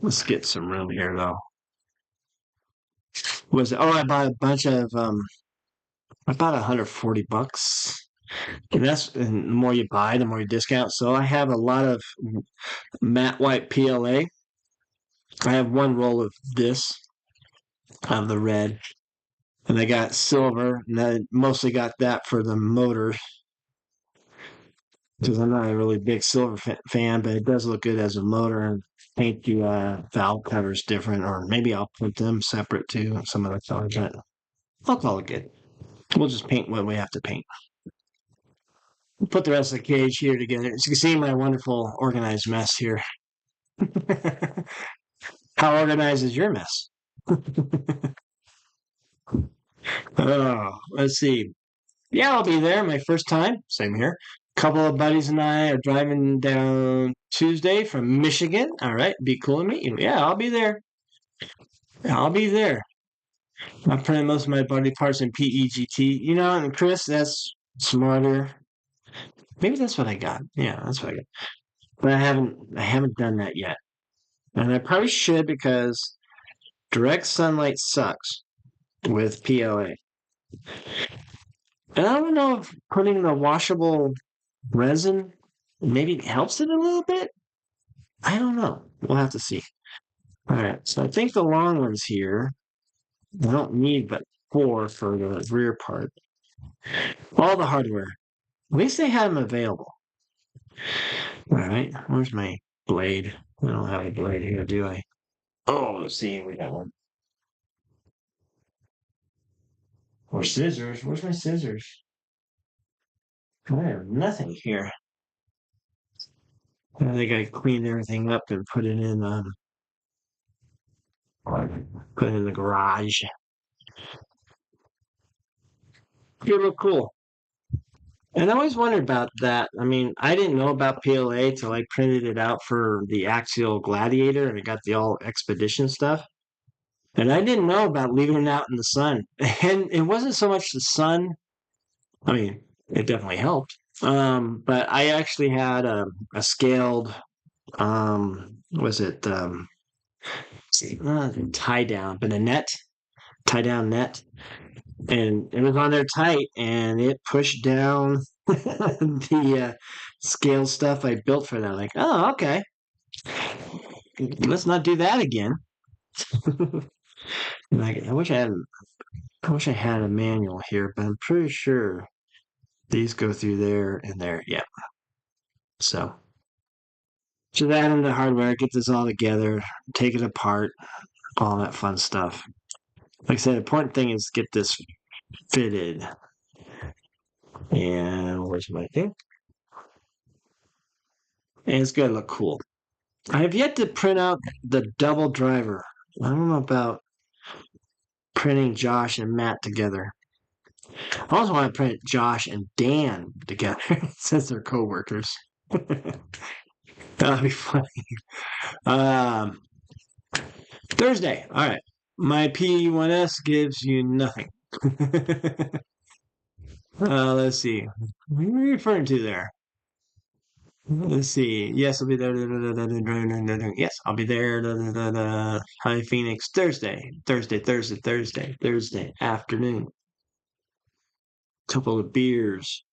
Let's get some room here though. Was it? Oh, I bought a bunch of. I bought $140. And the more you buy, the more you discount. So I have a lot of matte white PLA. I have one roll of this, of the red, and I got silver, and I mostly got that for the motor. because I'm not a really big silver fan, but it does look good as a motor. And paint the valve covers different, or maybe I'll put them separate too, some other color, but I'll call it good. We'll just paint what we have to paint. We'll put the rest of the cage here together. As you can see, my wonderful organized mess here. How organized is your mess? Oh, let's see. Yeah, I'll be there. My first time. Same here. A couple of buddies and I are driving down Tuesday from Michigan. All right, be cool to meet you. Yeah, I'll be there. Yeah, I'll be there. I'm printing most of my body parts in PEGT. And Chris, that's smarter. Maybe that's what I got. Yeah, that's what I got. But I haven't done that yet. And I probably should because direct sunlight sucks with PLA. And I don't know if putting the washable resin maybe helps it a little bit. I don't know. We'll have to see. All right. So I think the long ones here, I don't need but 4 for the rear part. All the hardware. At least they had them available. All right. Where's my blade? I don't have a blade here, do I? Oh, let's see. We got one. Or scissors. Where's my scissors? I have nothing here. I think I cleaned everything up and put it in the garage. It look cool. And I always wondered about that. I mean, I didn't know about PLA till I printed it out for the Axial Gladiator and I got the all expedition stuff. And I didn't know about leaving it out in the sun. And it wasn't so much the sun. I mean, it definitely helped. But I actually had a scaled, was it tie down, but a tie down net, and it was on there tight, and it pushed down the scale stuff I built for that. Like, oh, okay, let's not do that again. Like, I wish I had a manual here, but I'm pretty sure these go through there and there. Yeah. So just add in the hardware, get this all together, take it apart, all that fun stuff. Like I said, the important thing is get this fitted. And where's my thing? And it's gonna look cool. I have yet to print out the double driver. I don't know about printing Josh and Matt together. I also want to print Josh and Dan together since they're coworkers. That'll be funny. Um, Thursday. All right. My P1S gives you nothing. Let's see. What are you referring to there? Let's see. Yes, I'll be there. Yes, I'll be there. Hi, Phoenix. Thursday afternoon. Couple of beers.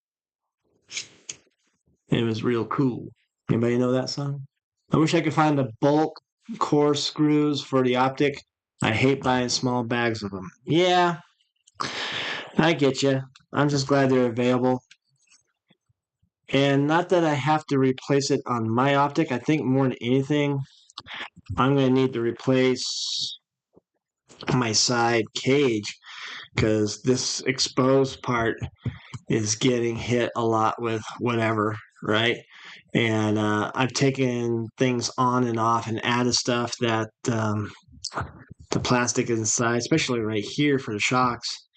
It was real cool. Anybody know that song? I wish I could find the bulk core screws for the optic. I hate buying small bags of them. Yeah, I get you. I'm just glad they're available. And not that I have to replace it on my optic. I think more than anything, I'm going to need to replace my side cage because this exposed part is getting hit a lot with whatever, right? And I've taken things on and off and added stuff that the plastic inside, especially right here for the shocks,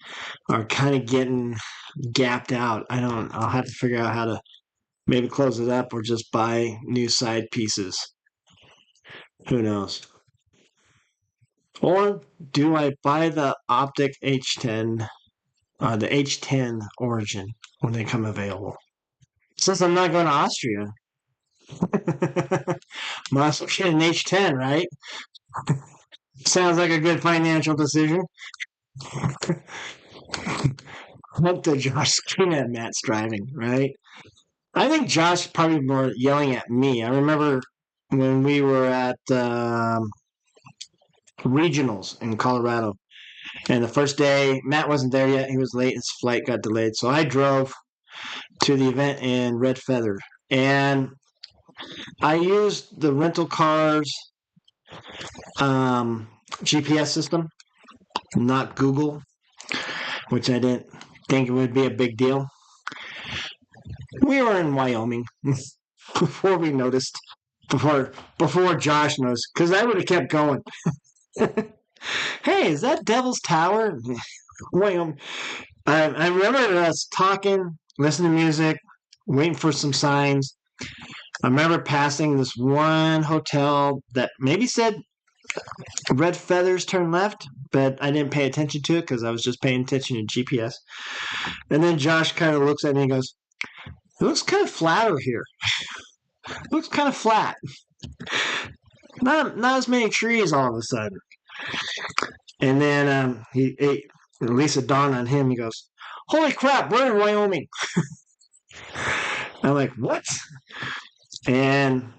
are kind of getting gapped out. I'll have to figure out how to maybe close it up or just buy new side pieces. Who knows? Or do I buy the Optic H10, the H10 Origin when they come available? Since I'm not going to Austria, might as well get an H10, right? Sounds like a good financial decision. Hope that Josh screaming at Matt's driving, right? I think Josh probably more yelling at me. I remember when we were at regionals in Colorado, and the first day Matt wasn't there yet. He was late. His flight got delayed, so I drove to the event in Red Feather, And I used the rental cars GPS system, not Google, which I didn't think it would be a big deal. We were in Wyoming before we noticed, before Josh noticed, because I would have kept going. Hey, is that Devil's Tower? Wyoming. I remember us talking, listening to music, waiting for some signs. I remember passing this one hotel that maybe said red feathers turn left, but I didn't pay attention to it because I was just paying attention to GPS. And then Josh kind of looks at me and goes, "It looks kind of flat over here. It looks kind of flat. Not as many trees all of a sudden." And then at least it dawned on him. He goes, "Holy crap, we're in Wyoming." I'm like, "What?" And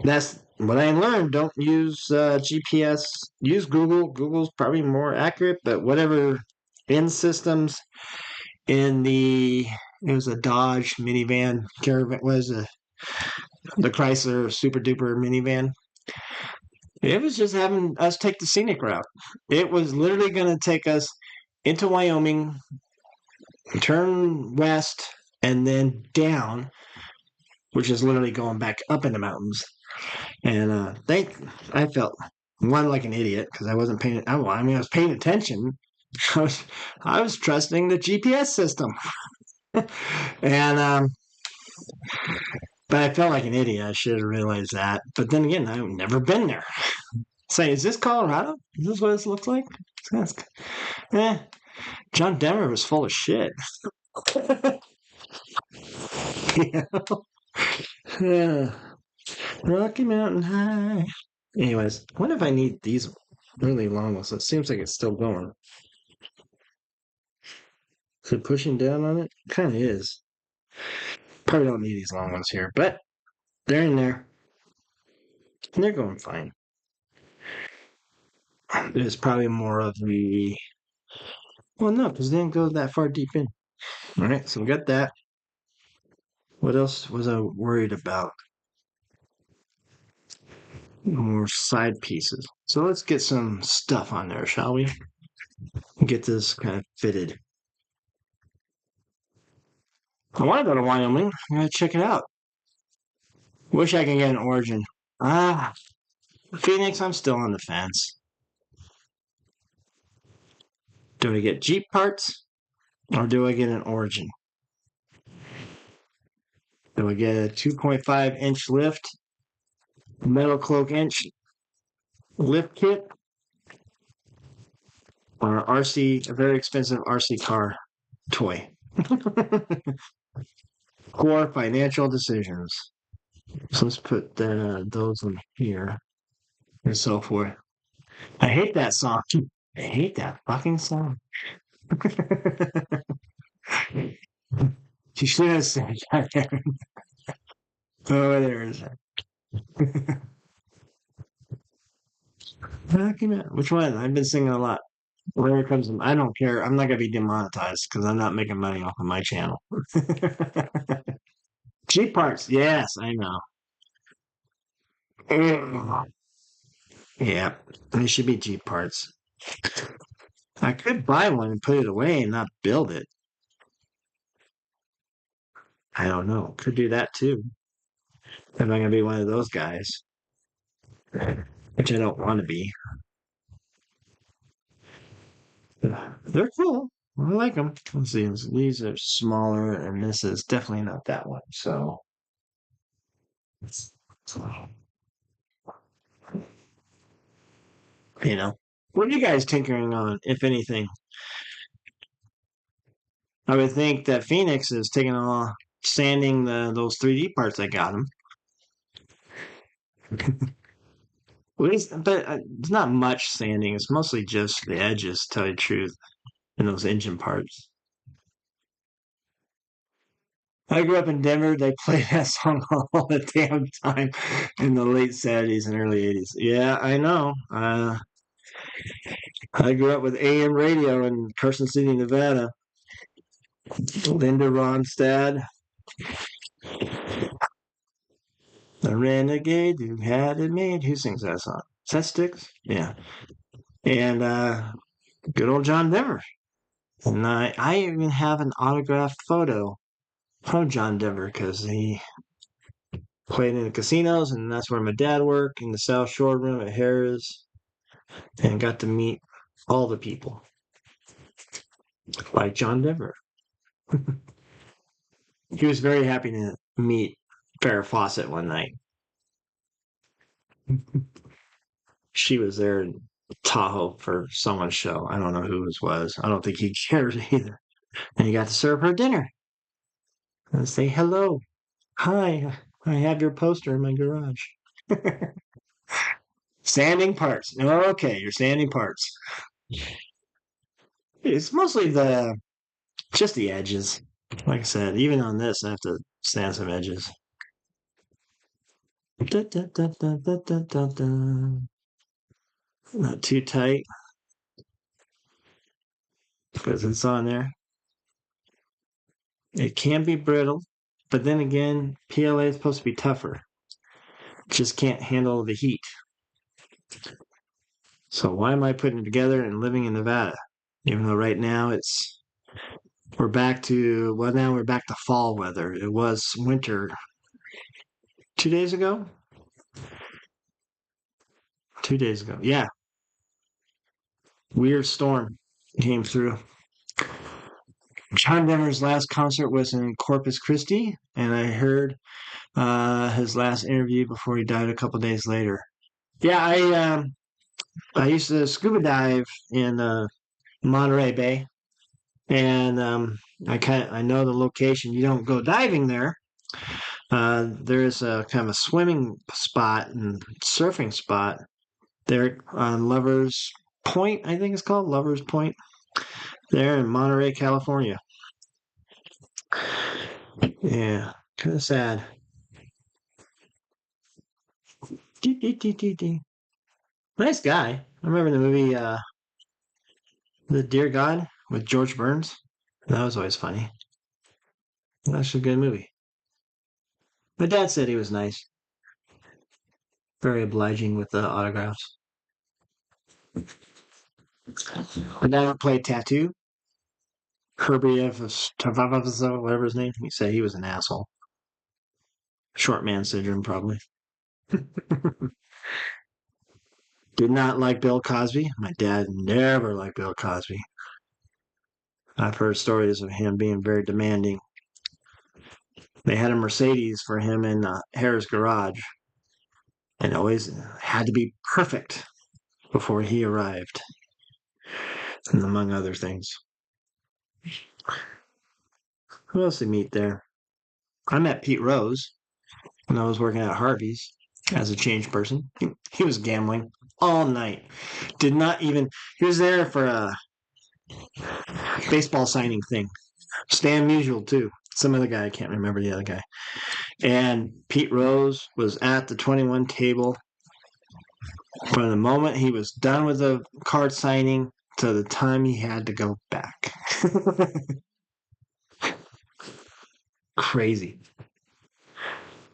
that's what I learned. Don't use GPS. Use Google. Google's probably more accurate, but whatever in systems in it was a Dodge minivan caravan, was the Chrysler Super Duper minivan. It was just having us take the scenic route. It was literally going to take us into Wyoming, turn west, and then down, which is literally going back up in the mountains. And I felt one like an idiot because I wasn't paying. I was paying attention. I was trusting the GPS system, and but I felt like an idiot. I should have realized that. But then again, I've never been there. Say, is this Colorado? Is this what this looks like? Eh, John Denver was full of shit. Yeah. Rocky Mountain High. Anyways, what if I need these really long ones? It seems like it's still going. Is it pushing down on it? Kind of is. Probably don't need these long ones here, but they're in there. And they're going fine. There's probably more of the. Well, no, because they didn't go that far deep in. All right, so we got that. What else was I worried about? More side pieces. So let's get some stuff on there, shall we? Get this kind of fitted. I want to go to Wyoming. I gotta check it out. Wish I could get an Origin. Ah, Phoenix, I'm still on the fence. Do I get Jeep parts or do I get an Origin? Do I get a 2.5-inch lift, metal cloak inch lift kit, or a very expensive RC car toy? Core financial decisions. So let's put those in here and so forth. I hate that song. I hate that fucking song. You should have said that. Oh, there is. Which one? I've been singing a lot. Where it comes from, I don't care. I'm not gonna be demonetized because I'm not making money off of my channel. Cheap parts, yes, I know. Yeah, they should be Jeep parts. I could buy one and put it away and not build it. I don't know. Could do that too. If I'm gonna be one of those guys, which I don't want to be. They're cool. I like them. Let's see. These are smaller, and this is definitely not that one. So, what are you guys tinkering on, if anything? I would think that Phoenix is taking all sanding those 3D parts I got them. At least, but it's not much sanding. It's mostly just the edges, to tell you the truth, and those engine parts. I grew up in Denver. They played that song all the damn time in the late 70s and early 80s. Yeah, I know. I grew up with AM radio in Carson City, Nevada. Linda Ronstadt. The renegade who had it made. Who sings that song? Is that Styx? Yeah. And good old John Denver. And I even have an autographed photo from John Denver because he played in the casinos, and that's where my dad worked in the South Shore room at Harris, and got to meet all the people like John Denver. He was very happy to meet Farrah Fawcett one night. She was there in Tahoe for someone's show. I don't know who it was. I don't think he cared either. And he got to serve her dinner and say hello. Hi, I have your poster in my garage. Sanding parts. Oh, okay, you're sanding parts. It's mostly just the edges. Like I said, even on this, I have to sand some edges. Da, da, da, da, da, da, da, da. Not too tight because it's on there. It can be brittle, but then again, PLA is supposed to be tougher. Just can't handle the heat. So why am I putting it together and living in Nevada? Even though right now now we're back to fall weather. It was winter 2 days ago. 2 days ago, yeah. Weird storm came through. John Denver's last concert was in Corpus Christi, and I heard his last interview before he died a couple days later. Yeah, I used to scuba dive in Monterey Bay, and I know the location. You don't go diving there. There's a kind of a swimming spot and surfing spot there on Lovers Point. I think it's called Lovers Point. There in Monterey, California. Yeah, kind of sad. Nice guy. I remember the movie The Dear God with George Burns. That was always funny. That's a good movie. My dad said he was nice, very obliging with the autographs. My dad played tattoo. Herbie whatever his name. He said he was an asshole. Short man syndrome, probably. Did not like Bill Cosby. My dad never liked Bill Cosby. I've heard stories of him being very demanding. They had a Mercedes for him in Harris' garage, and always had to be perfect before he arrived, and among other things. Who else did meet there? I met Pete Rose when I was working at Harvey's as a change person. He was gambling all night. Did not even, he was there for a baseball signing thing. Stan Musial, too. Some other guy, I can't remember the other guy. And Pete Rose was at the 21 table from the moment he was done with the card signing to the time he had to go back. Crazy.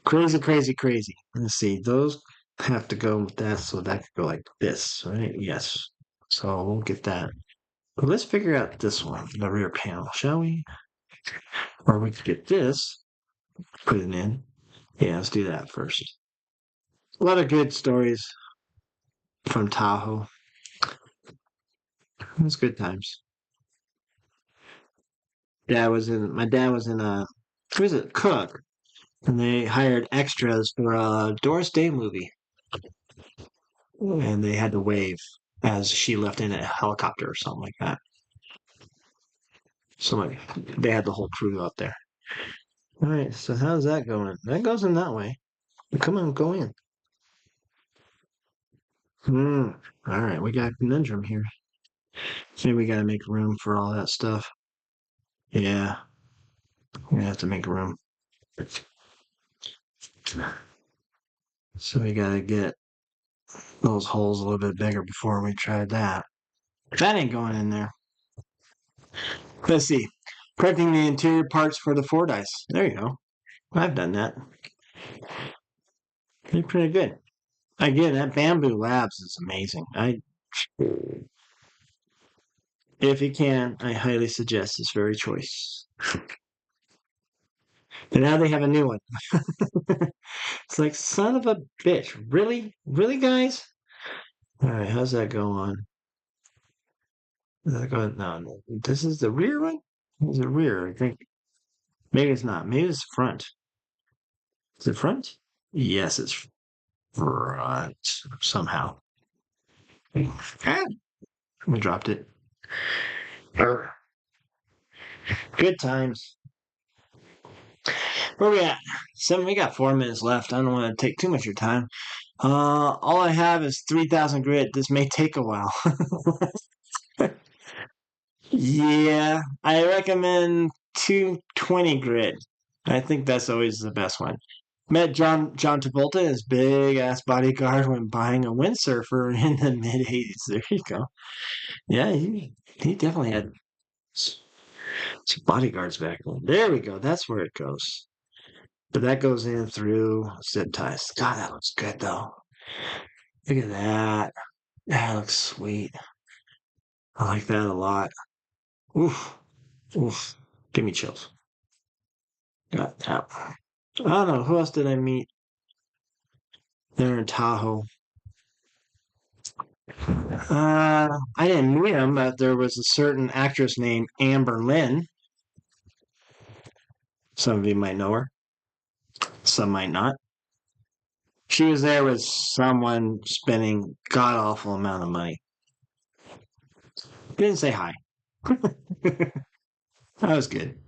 Crazy, crazy, crazy. Let's see. Those have to go with that, so that could go like this, right? Yes. So we'll get that. But let's figure out this one, the rear panel, shall we? Or we could get this, put it in. Yeah, let's do that first. A lot of good stories from Tahoe. It was good times. My dad was in a, who was it, Cook, and they hired extras for a Doris Day movie, and they had to wave as she left in a helicopter or something like that. So like, they had the whole crew out there. All right, so how's that going? That goes in that way. Come on, go in. All right, we got a conundrum here. Maybe we got to make room for all that stuff. Yeah, we have to make room. So we got to get those holes a little bit bigger before we try that. That ain't going in there. Let's see. Correcting the interior parts for the Fordyce. There you go. I've done that. They're pretty good. Again, that Bamboo Labs is amazing. If you can, I highly suggest this very choice. And now they have a new one. It's like, son of a bitch. Really? Really, guys? All right, how's that go on? Is that going? No, no. This is the rear one? It's the rear, I think. Maybe it's not. Maybe it's front. Is it front? Yes, it's front somehow. Ah, we dropped it. Good times. Where we at? We got 4 minutes left. I don't want to take too much of your time. All I have is 3,000 grit. This may take a while. Yeah, I recommend 220 grit. I think that's always the best one. Met John Travolta, his big ass bodyguard, when buying a windsurfer in the mid '80s. There you go. Yeah, he definitely had some bodyguards back then. There we go. That's where it goes. But that goes in through zip ties. God, that looks good though. Look at that. That looks sweet. I like that a lot. Oof. Oof. Give me chills. Got that. I don't know. Who else did I meet there in Tahoe? I didn't meet him, but there was a certain actress named Amber Lynn. Some of you might know her. Some might not. She was there with someone spending god awful amount of money. Didn't say hi. That was good.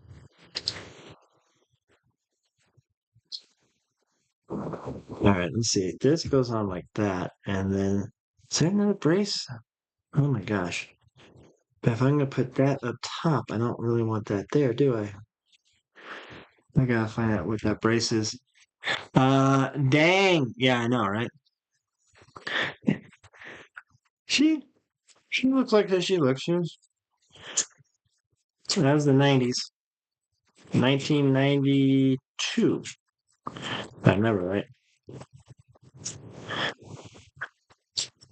All right, let's see. This goes on like that, and then is there another brace? Oh my gosh! But if I'm gonna put that up top, I don't really want that there, do I? I gotta find out what that brace is. Dang. Yeah, I know, right? She she looks like how she looks. That was the '90s, 1992. I remember, right?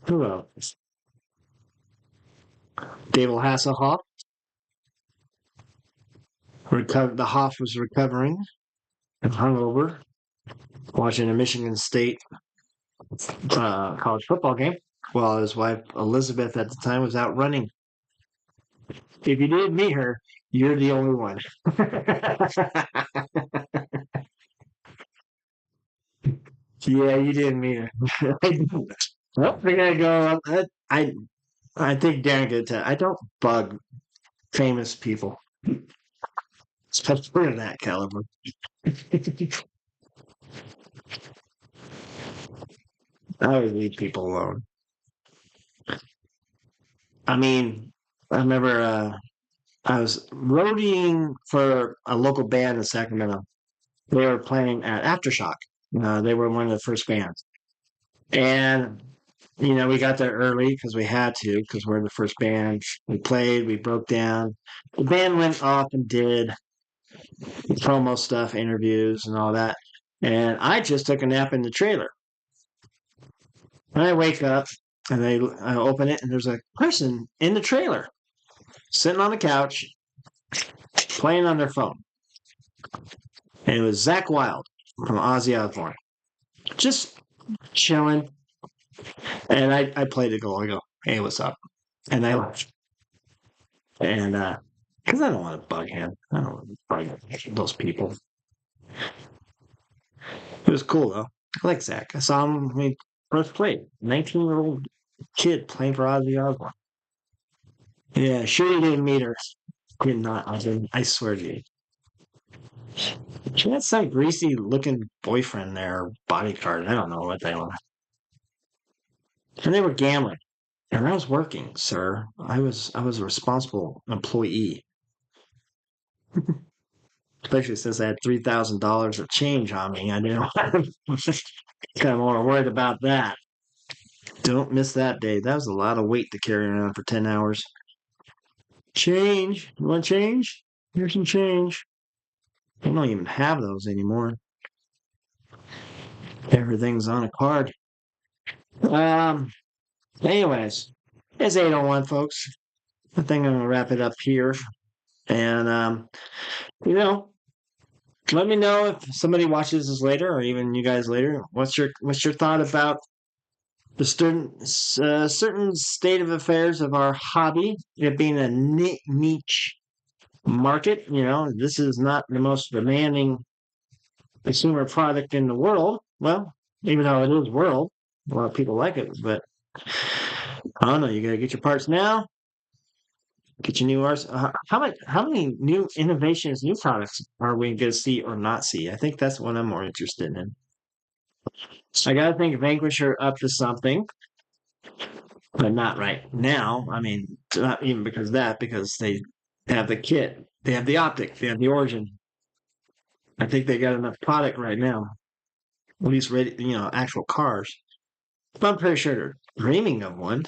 Who else? David Hasselhoff. The Hoff was recovering and hungover, watching a Michigan State college football game, while his wife Elizabeth at the time was out running. If you didn't meet her, you're the only one. Yeah, you didn't meet her. Well, we're gonna go. I think Darren could tell. I don't bug famous people, especially in that caliber. I always leave people alone. I mean, I remember I was roadieing for a local band in Sacramento. They were playing at Aftershock. They were one of the first bands, and we got there early because we had to because we're the first band. We played, we broke down. The band went off and did promo stuff, interviews, and all that. And I just took a nap in the trailer. And I wake up and I open it, and there's a person in the trailer sitting on the couch playing on their phone. And it was Zach Wild from Ozzy Osbourne, just chilling. And I played it. I go, hey, what's up? And I left. And because I don't want to bug him. I don't want to bug those people. It was cool though. I like Zach. I saw him when he first played. 19-year-old kid playing for Ozzy Osbourne. Yeah, sure you didn't meet her. Did not. I swear to you. She had some greasy looking boyfriend there, bodyguard. I don't know what they were. And they were gambling. And I was working, sir. I was a responsible employee. Especially since I had $3,000 of change on me. I knew kind of more worried about that. Don't miss that day. That was a lot of weight to carry around for 10 hours. Change. You want change? Here's some change. I don't even have those anymore. Everything's on a card. Um. Anyways, it's 8:01, folks. I think I'm gonna wrap it up here. And you know, let me know if somebody watches this later, or even you guys later. What's your thought about the certain state of affairs of our hobby? It being a niche market. This is not the most demanding consumer product in the world. Well, even though it is world, a lot of people like it, but I don't know. You gotta get your parts now. Get your new arts. How many new innovations, new products are we going to see or not see? I think that's what I'm more interested in. I got to think Vanquisher up to something, but not right now. I mean, not even because of that, because they have the kit, they have the optic, they have the origin. I think they got enough product right now, at least ready, actual cars. But I'm pretty sure they're dreaming of one.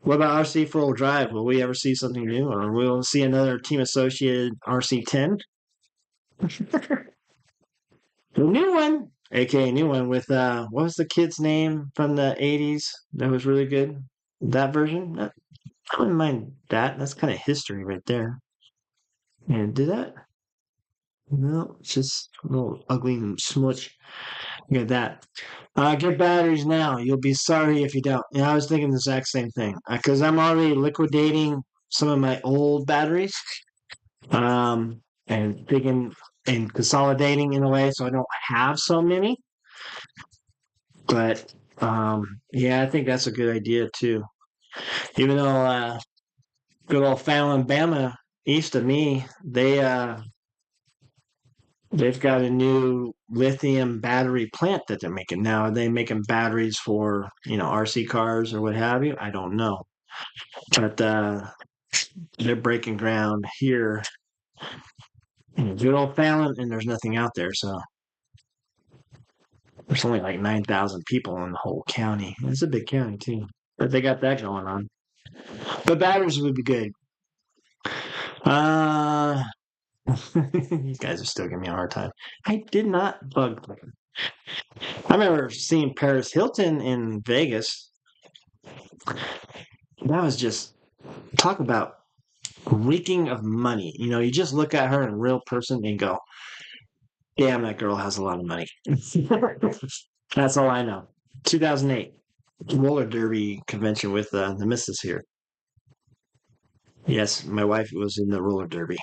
What about RC four-wheel drive? Will we ever see something new, or will we see another team associated RC10? The new one, aka new one with what was the kid's name from the 80s that was really good? That version? I wouldn't mind that. That's kind of history right there. And did that? No, it's just a little ugly and smudge. Look at that. Get batteries now. You'll be sorry if you don't. Yeah, I was thinking the exact same thing because I'm already liquidating some of my old batteries, and thinking and consolidating in a way so I don't have so many. But yeah, I think that's a good idea too. Even though good old Fallon, Bama, east of me, they've got a new lithium battery plant that they're making now. Are they making batteries for RC cars or what have you? I don't know, but they're breaking ground here in good old Fallon, and there's nothing out there. So there's only like 9,000 people in the whole county. It's a big county too, but they got that going on. But batteries would be good. Uh, you guys are still giving me a hard time. I did not bug them. I remember seeing Paris Hilton in Vegas. That was just talk about reeking of money. You just look at her in real person and go, "Damn, that girl has a lot of money." That's all I know. 2008 roller derby convention with the missus here. Yes, my wife was in the roller derby,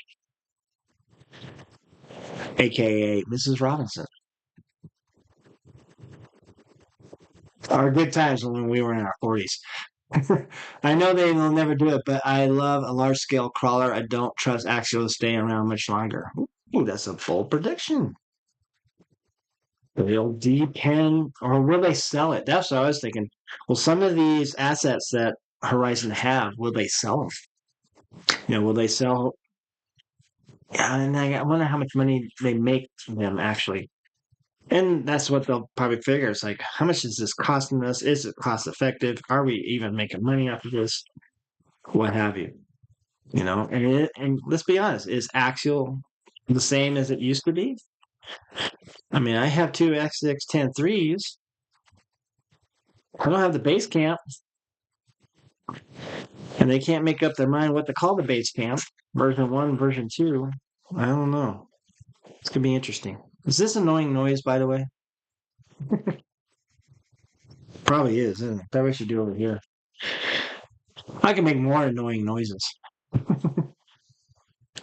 aka Mrs. Robinson. Our good times when we were in our 40s. I know they will never do it, but I love a large scale crawler. I don't trust Axial to stay around much longer. Ooh, that's a bold prediction. They'll depend, or will they sell it? That's what I was thinking. Well, some of these assets that Horizon have, will they sell them? Will they sell? Yeah, and I wonder how much money they make them actually. And that's what they'll probably figure. It's like, how much is this costing us? Is it cost effective? Are we even making money off of this? What have you? And let's be honest, is Axial the same as it used to be? I mean, I have two XX10 3s. I don't have the base camp, and they can't make up their mind what to call the base camp. Version 1, version 2. I don't know. It's going to be interesting. Is this annoying noise, by the way? Probably is, isn't it? Probably should do over here. I can make more annoying noises.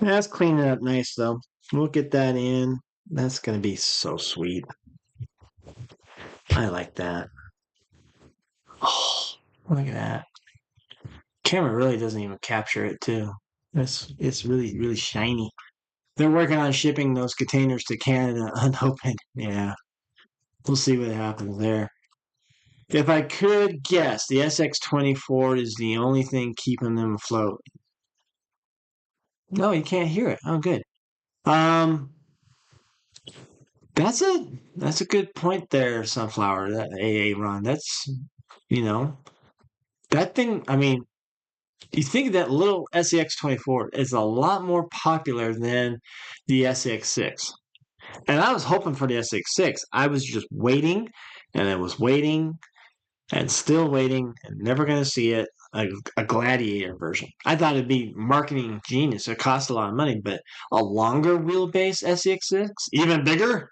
That's cleaning up nice, though. We'll get that in. That's going to be so sweet. I like that. Oh, look at that. Camera really doesn't even capture it, too. It's really, really shiny. They're working on shipping those containers to Canada unopened. Yeah, we'll see what happens there. If I could guess, the SX24 is the only thing keeping them afloat. No, you can't hear it. Oh, good. Um, that's a good point there, Sunflower. That AA run. That's you know that thing. I mean, you think that little SEX24 is a lot more popular than the SX6. And I was hoping for the SX6. I was just waiting, and I was waiting, and still waiting, and never going to see it. A Gladiator version. I thought it'd be marketing genius. It cost a lot of money, but a longer wheelbase SEX6, even bigger.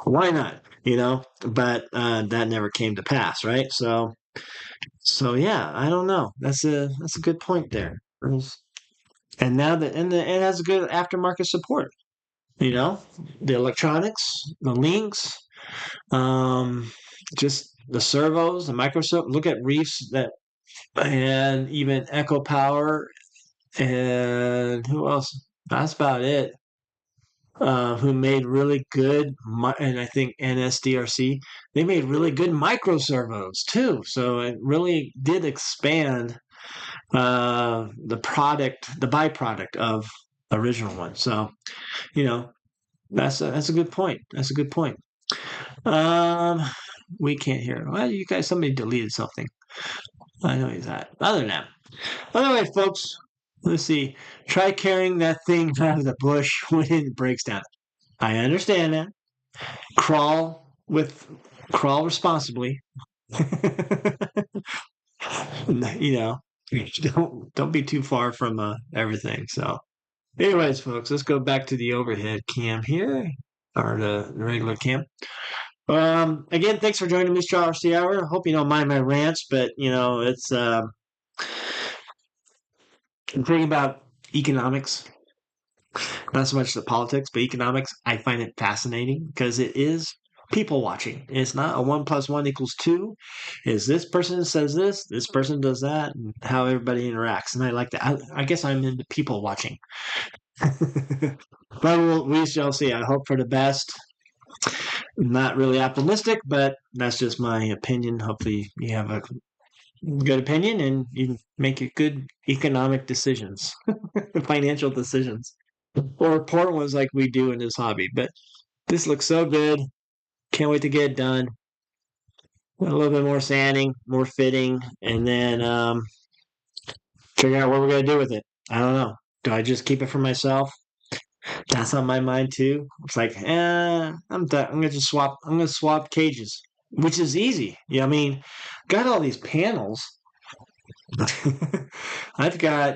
Why not? But that never came to pass, right? So yeah, I don't know. That's a good point there. And now that it has a good aftermarket support. You know, the electronics, the links, um, just the servos, the micro. Look at Reefs that, and even Echo Power, and who else? That's about it. Who made really good, and I think NSDRC, they made really good micro servos too. So it really did expand the product, the byproduct of the original one. So, you know, that's a good point. That's a good point. Um, we can't hear. Well, you guys, somebody deleted something. I know he's that. Other than that, anyway, folks, let's see. Try carrying that thing out of the bush when it breaks down. I understand that. Crawl with crawl responsibly. you know, don't be too far from everything. So, anyways, folks, let's go back to the overhead cam here, or the regular cam. Again, thanks for joining Moosejaw Hour. Hope you don't mind my rants, but it's I'm thinking about economics, not so much the politics, but economics. I find it fascinating because it is people watching. It's not a 1+1 = 2. Is this person says this person does that, and how everybody interacts. And I like that. I guess I'm into people watching. But we shall see. I hope for the best. Not really optimistic, but that's just my opinion. Hopefully, you have a good opinion and you make good economic decisions, financial decisions, or important ones like we do in this hobby. But this looks so good. Can't wait to get it done. A little bit more sanding, more fitting, and then figure out what we're going to do with it. I don't know. Do I just keep it for myself? That's on my mind too. It's like, I'm done. I'm gonna just swap. I'm gonna swap cages, which is easy. Yeah, I mean, got all these panels. I've got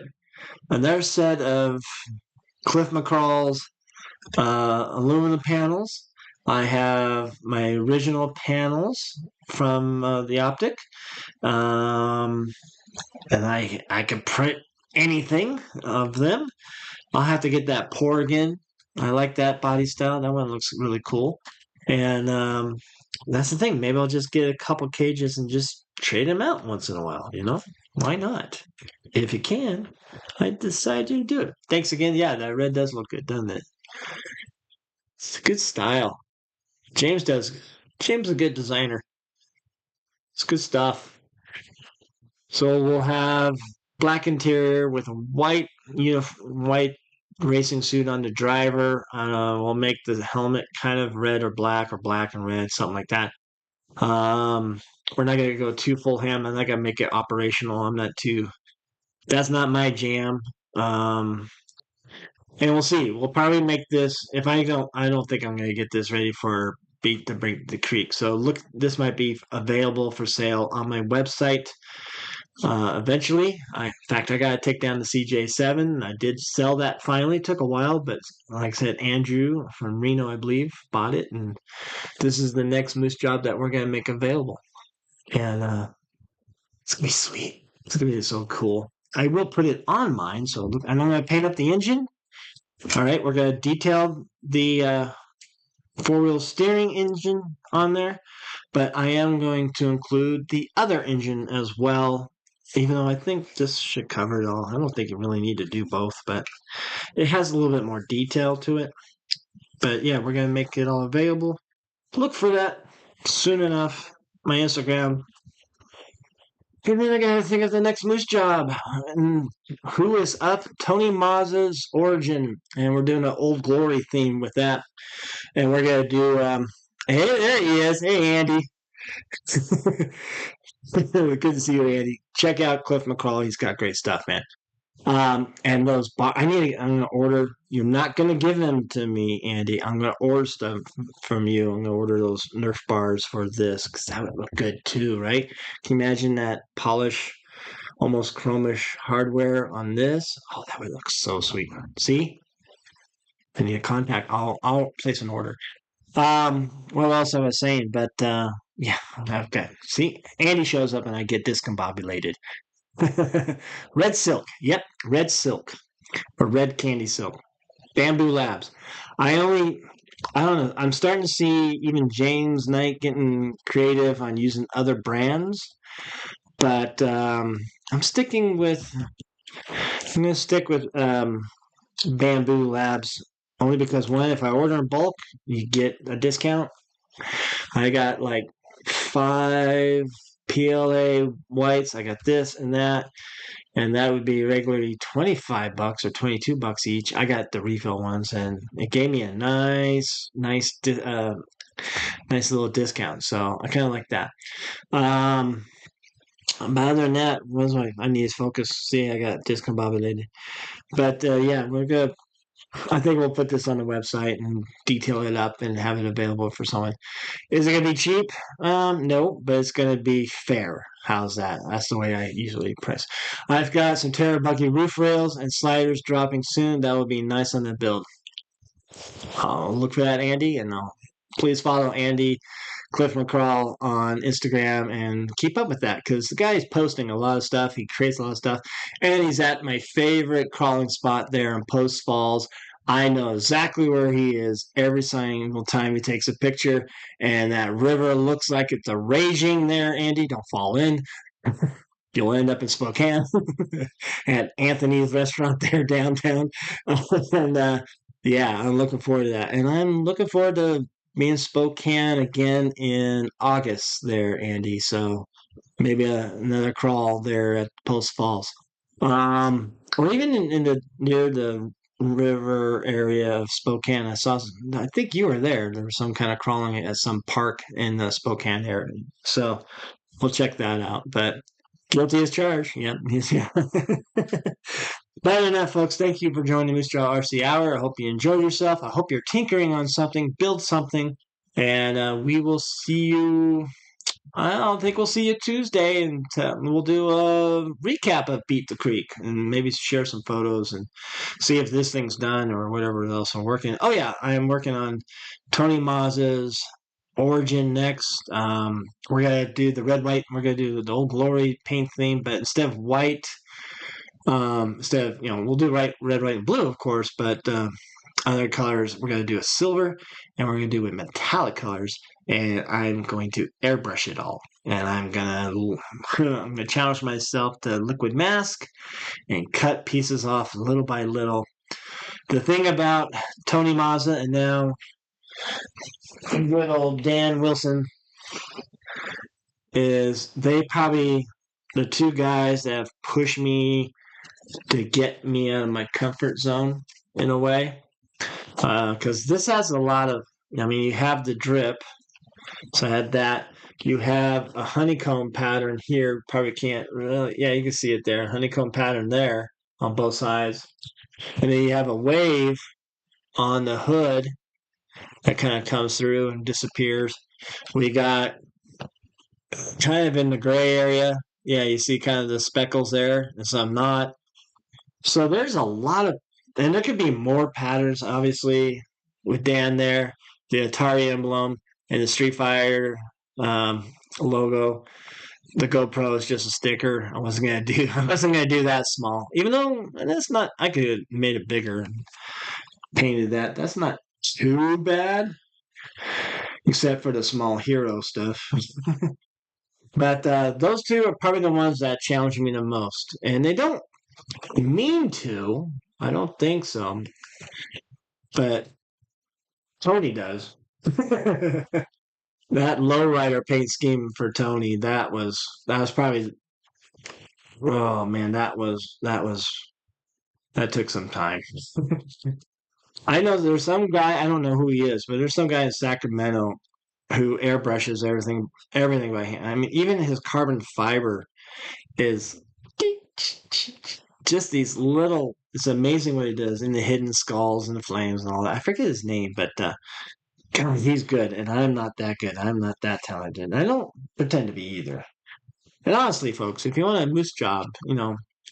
another set of Cliff McCrawl's aluminum panels. I have my original panels from the Optic, um, and I can print anything of them. I'll have to get that pour again. I like that body style. That one looks really cool. And that's the thing. Maybe I'll just get a couple cages and just trade them out once in a while. Why not? If you can, I decide to do it. Thanks again. Yeah, that red does look good, doesn't it? It's a good style. James does. James is a good designer. It's good stuff. So we'll have black interior with a white white racing suit on the driver. We'll make the helmet kind of red or black and red, something like that. We're not gonna go too full ham. I'm not gonna make it operational. I'm not too. That's not my jam. And we'll see. We'll probably make this. If I don't, I don't think I'm gonna get this ready for Beat to Break the Creek. So look, this might be available for sale on my website. Eventually, in fact, I got to take down the CJ7. I did sell that finally. It took a while, but like I said, Andrew from Reno, I believe, bought it, and this is the next moose job that we're going to make available. And it's going to be sweet. It's going to be so cool. I will put it on mine, and I'm going to paint up the engine. All right, we're going to detail the four-wheel steering engine on there, but I am going to include the other engine as well. Even though I think this should cover it all. I don't think you really need to do both, but it has a little bit more detail to it. But yeah, we're going to make it all available. Look for that soon enough. My Instagram. And then I got to think of the next moose job. And who is up? Tony Mazza's Origin. And we're doing an Old Glory theme with that. And we're going to do, hey, there he is. Hey, Andy. Good to see you, Andy. Check out Cliff McCraw. He's got great stuff, man. And those, I'm gonna order. You're not gonna give them to me, Andy. I'm gonna order stuff from you. I'm gonna order those Nerf bars for this because that would look good too, right? Can you imagine that polish, almost chromish hardware on this? Oh, that would look so sweet. See, I need a contact. I'll place an order. What else I was saying, but yeah, okay. See, Andy shows up and I get discombobulated. Red silk. Yep, red silk or red candy silk. Bamboo Labs. I only, I don't know. I'm starting to see even James Knight getting creative on using other brands, but I'm sticking with. I'm gonna stick with Bamboo Labs only because one, if I order in bulk, you get a discount. I got like 5 PLA whites. I got this and that, and that would be regularly $25 or $22 each. I got the refill ones, and it gave me a nice little discount. So I kind of like that. Um, but other than that, what's I need to focus. See, I got discombobulated. But yeah, we're good. I think we'll put this on the website and detail it up and have it available for someone. Is it going to be cheap? No, but it's going to be fair. How's that? That's the way I usually press. I've got some Terrabuggy roof rails and sliders dropping soon. That will be nice on the build. I'll look for that, Andy, and please follow Andy Cliff McCraw on Instagram and keep up with that because the guy is posting a lot of stuff. He creates a lot of stuff, and he's at my favorite crawling spot there in Post Falls. I know exactly where he is every single time he takes a picture, and that river looks like it's a raging there. Andy, don't fall in. You'll end up in Spokane at Anthony's restaurant there downtown. And yeah, I'm looking forward to that. And I'm looking forward to being in Spokane again in August there, Andy. So maybe another crawl there at Post Falls. Or even in the near the river area of Spokane. I think you were there. There was some kind of crawling at some park in the Spokane area. So we'll check that out. But guilty as charged. Yep. Yeah. Better than that, folks, thank you for joining the Moosejaw RC Hour. I hope you enjoyed yourself. I hope you're tinkering on something, build something, and we will see you. I don't think we'll see you Tuesday, and we'll do a recap of Beat the Creek and maybe share some photos and see if this thing's done or whatever else I'm working. Oh yeah, I am working on Tony Maz's Origin next. We're gonna do the red white. We're gonna do the Old Glory paint theme, but instead of white, instead of we'll do red, white, and blue, of course, but other colors we're gonna do a silver, and we're gonna do with metallic colors, and I'm going to airbrush it all, and I'm gonna challenge myself to liquid mask and cut pieces off little by little. The thing about Tony Mazza and now good old Dan Wilson is they probably the two guys that have pushed me to get me out of my comfort zone in a way. Because this has a lot of, I mean, you have the drip, so I had that. You have a honeycomb pattern here. Probably can't really, yeah, you can see it there. Honeycomb pattern there on both sides. And then you have a wave on the hood that kind of comes through and disappears. We got kind of in the gray area. Yeah, you see kind of the speckles there, and some not. So there's a lot of, and there could be more patterns, obviously, with Dan there, the Atari emblem, and the Street Fighter logo. The GoPro is just a sticker. I wasn't gonna do that small. Even though that's not, I could have made it bigger and painted that. That's not too bad, except for the small hero stuff. But those two are probably the ones that challenge me the most, and they don't mean to. I don't think so, but Tony does. That lowrider paint scheme for Tony, that was probably, oh man, that took some time. I know there's some guy, I don't know who he is, but there's some guy in Sacramento who airbrushes everything by hand. I mean, even his carbon fiber is just these little. It's amazing what he does in the hidden skulls and the flames and all that. I forget his name, but God, he's good, and I'm not that good. I'm not that talented. I don't pretend to be either. And honestly, folks, if you want a moose job,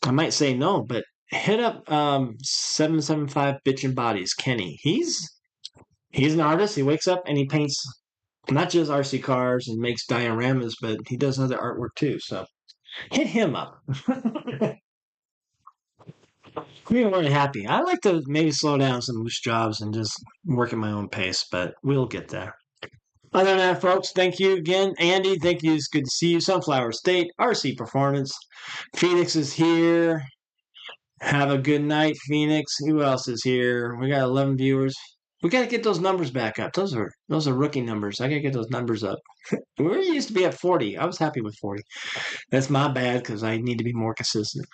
I might say no, but hit up 775 Bitchin' Bodies, Kenny. He's an artist. He wakes up and he paints not just RC cars and makes dioramas, but he does other artwork too. So hit him up. We're really happy. I like to maybe slow down some moose jobs and just work at my own pace, but we'll get there. Other than that, folks, thank you again. Andy, thank you. It's good to see you. Sunflower State, RC Performance. Phoenix is here. Have a good night, Phoenix. Who else is here? We got 11 viewers. We got to get those numbers back up. Those are rookie numbers. I got to get those numbers up. We used to be at 40. I was happy with 40. That's my bad because I need to be more consistent.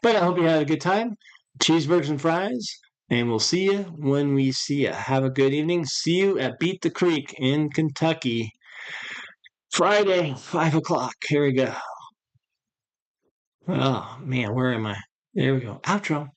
But I hope you had a good time. Cheeseburgers and fries. And we'll see you when we see you. Have a good evening. See you at Beat the Creek in Kentucky. Friday, 5 o'clock. Here we go. Oh, man, where am I? There we go. Outro.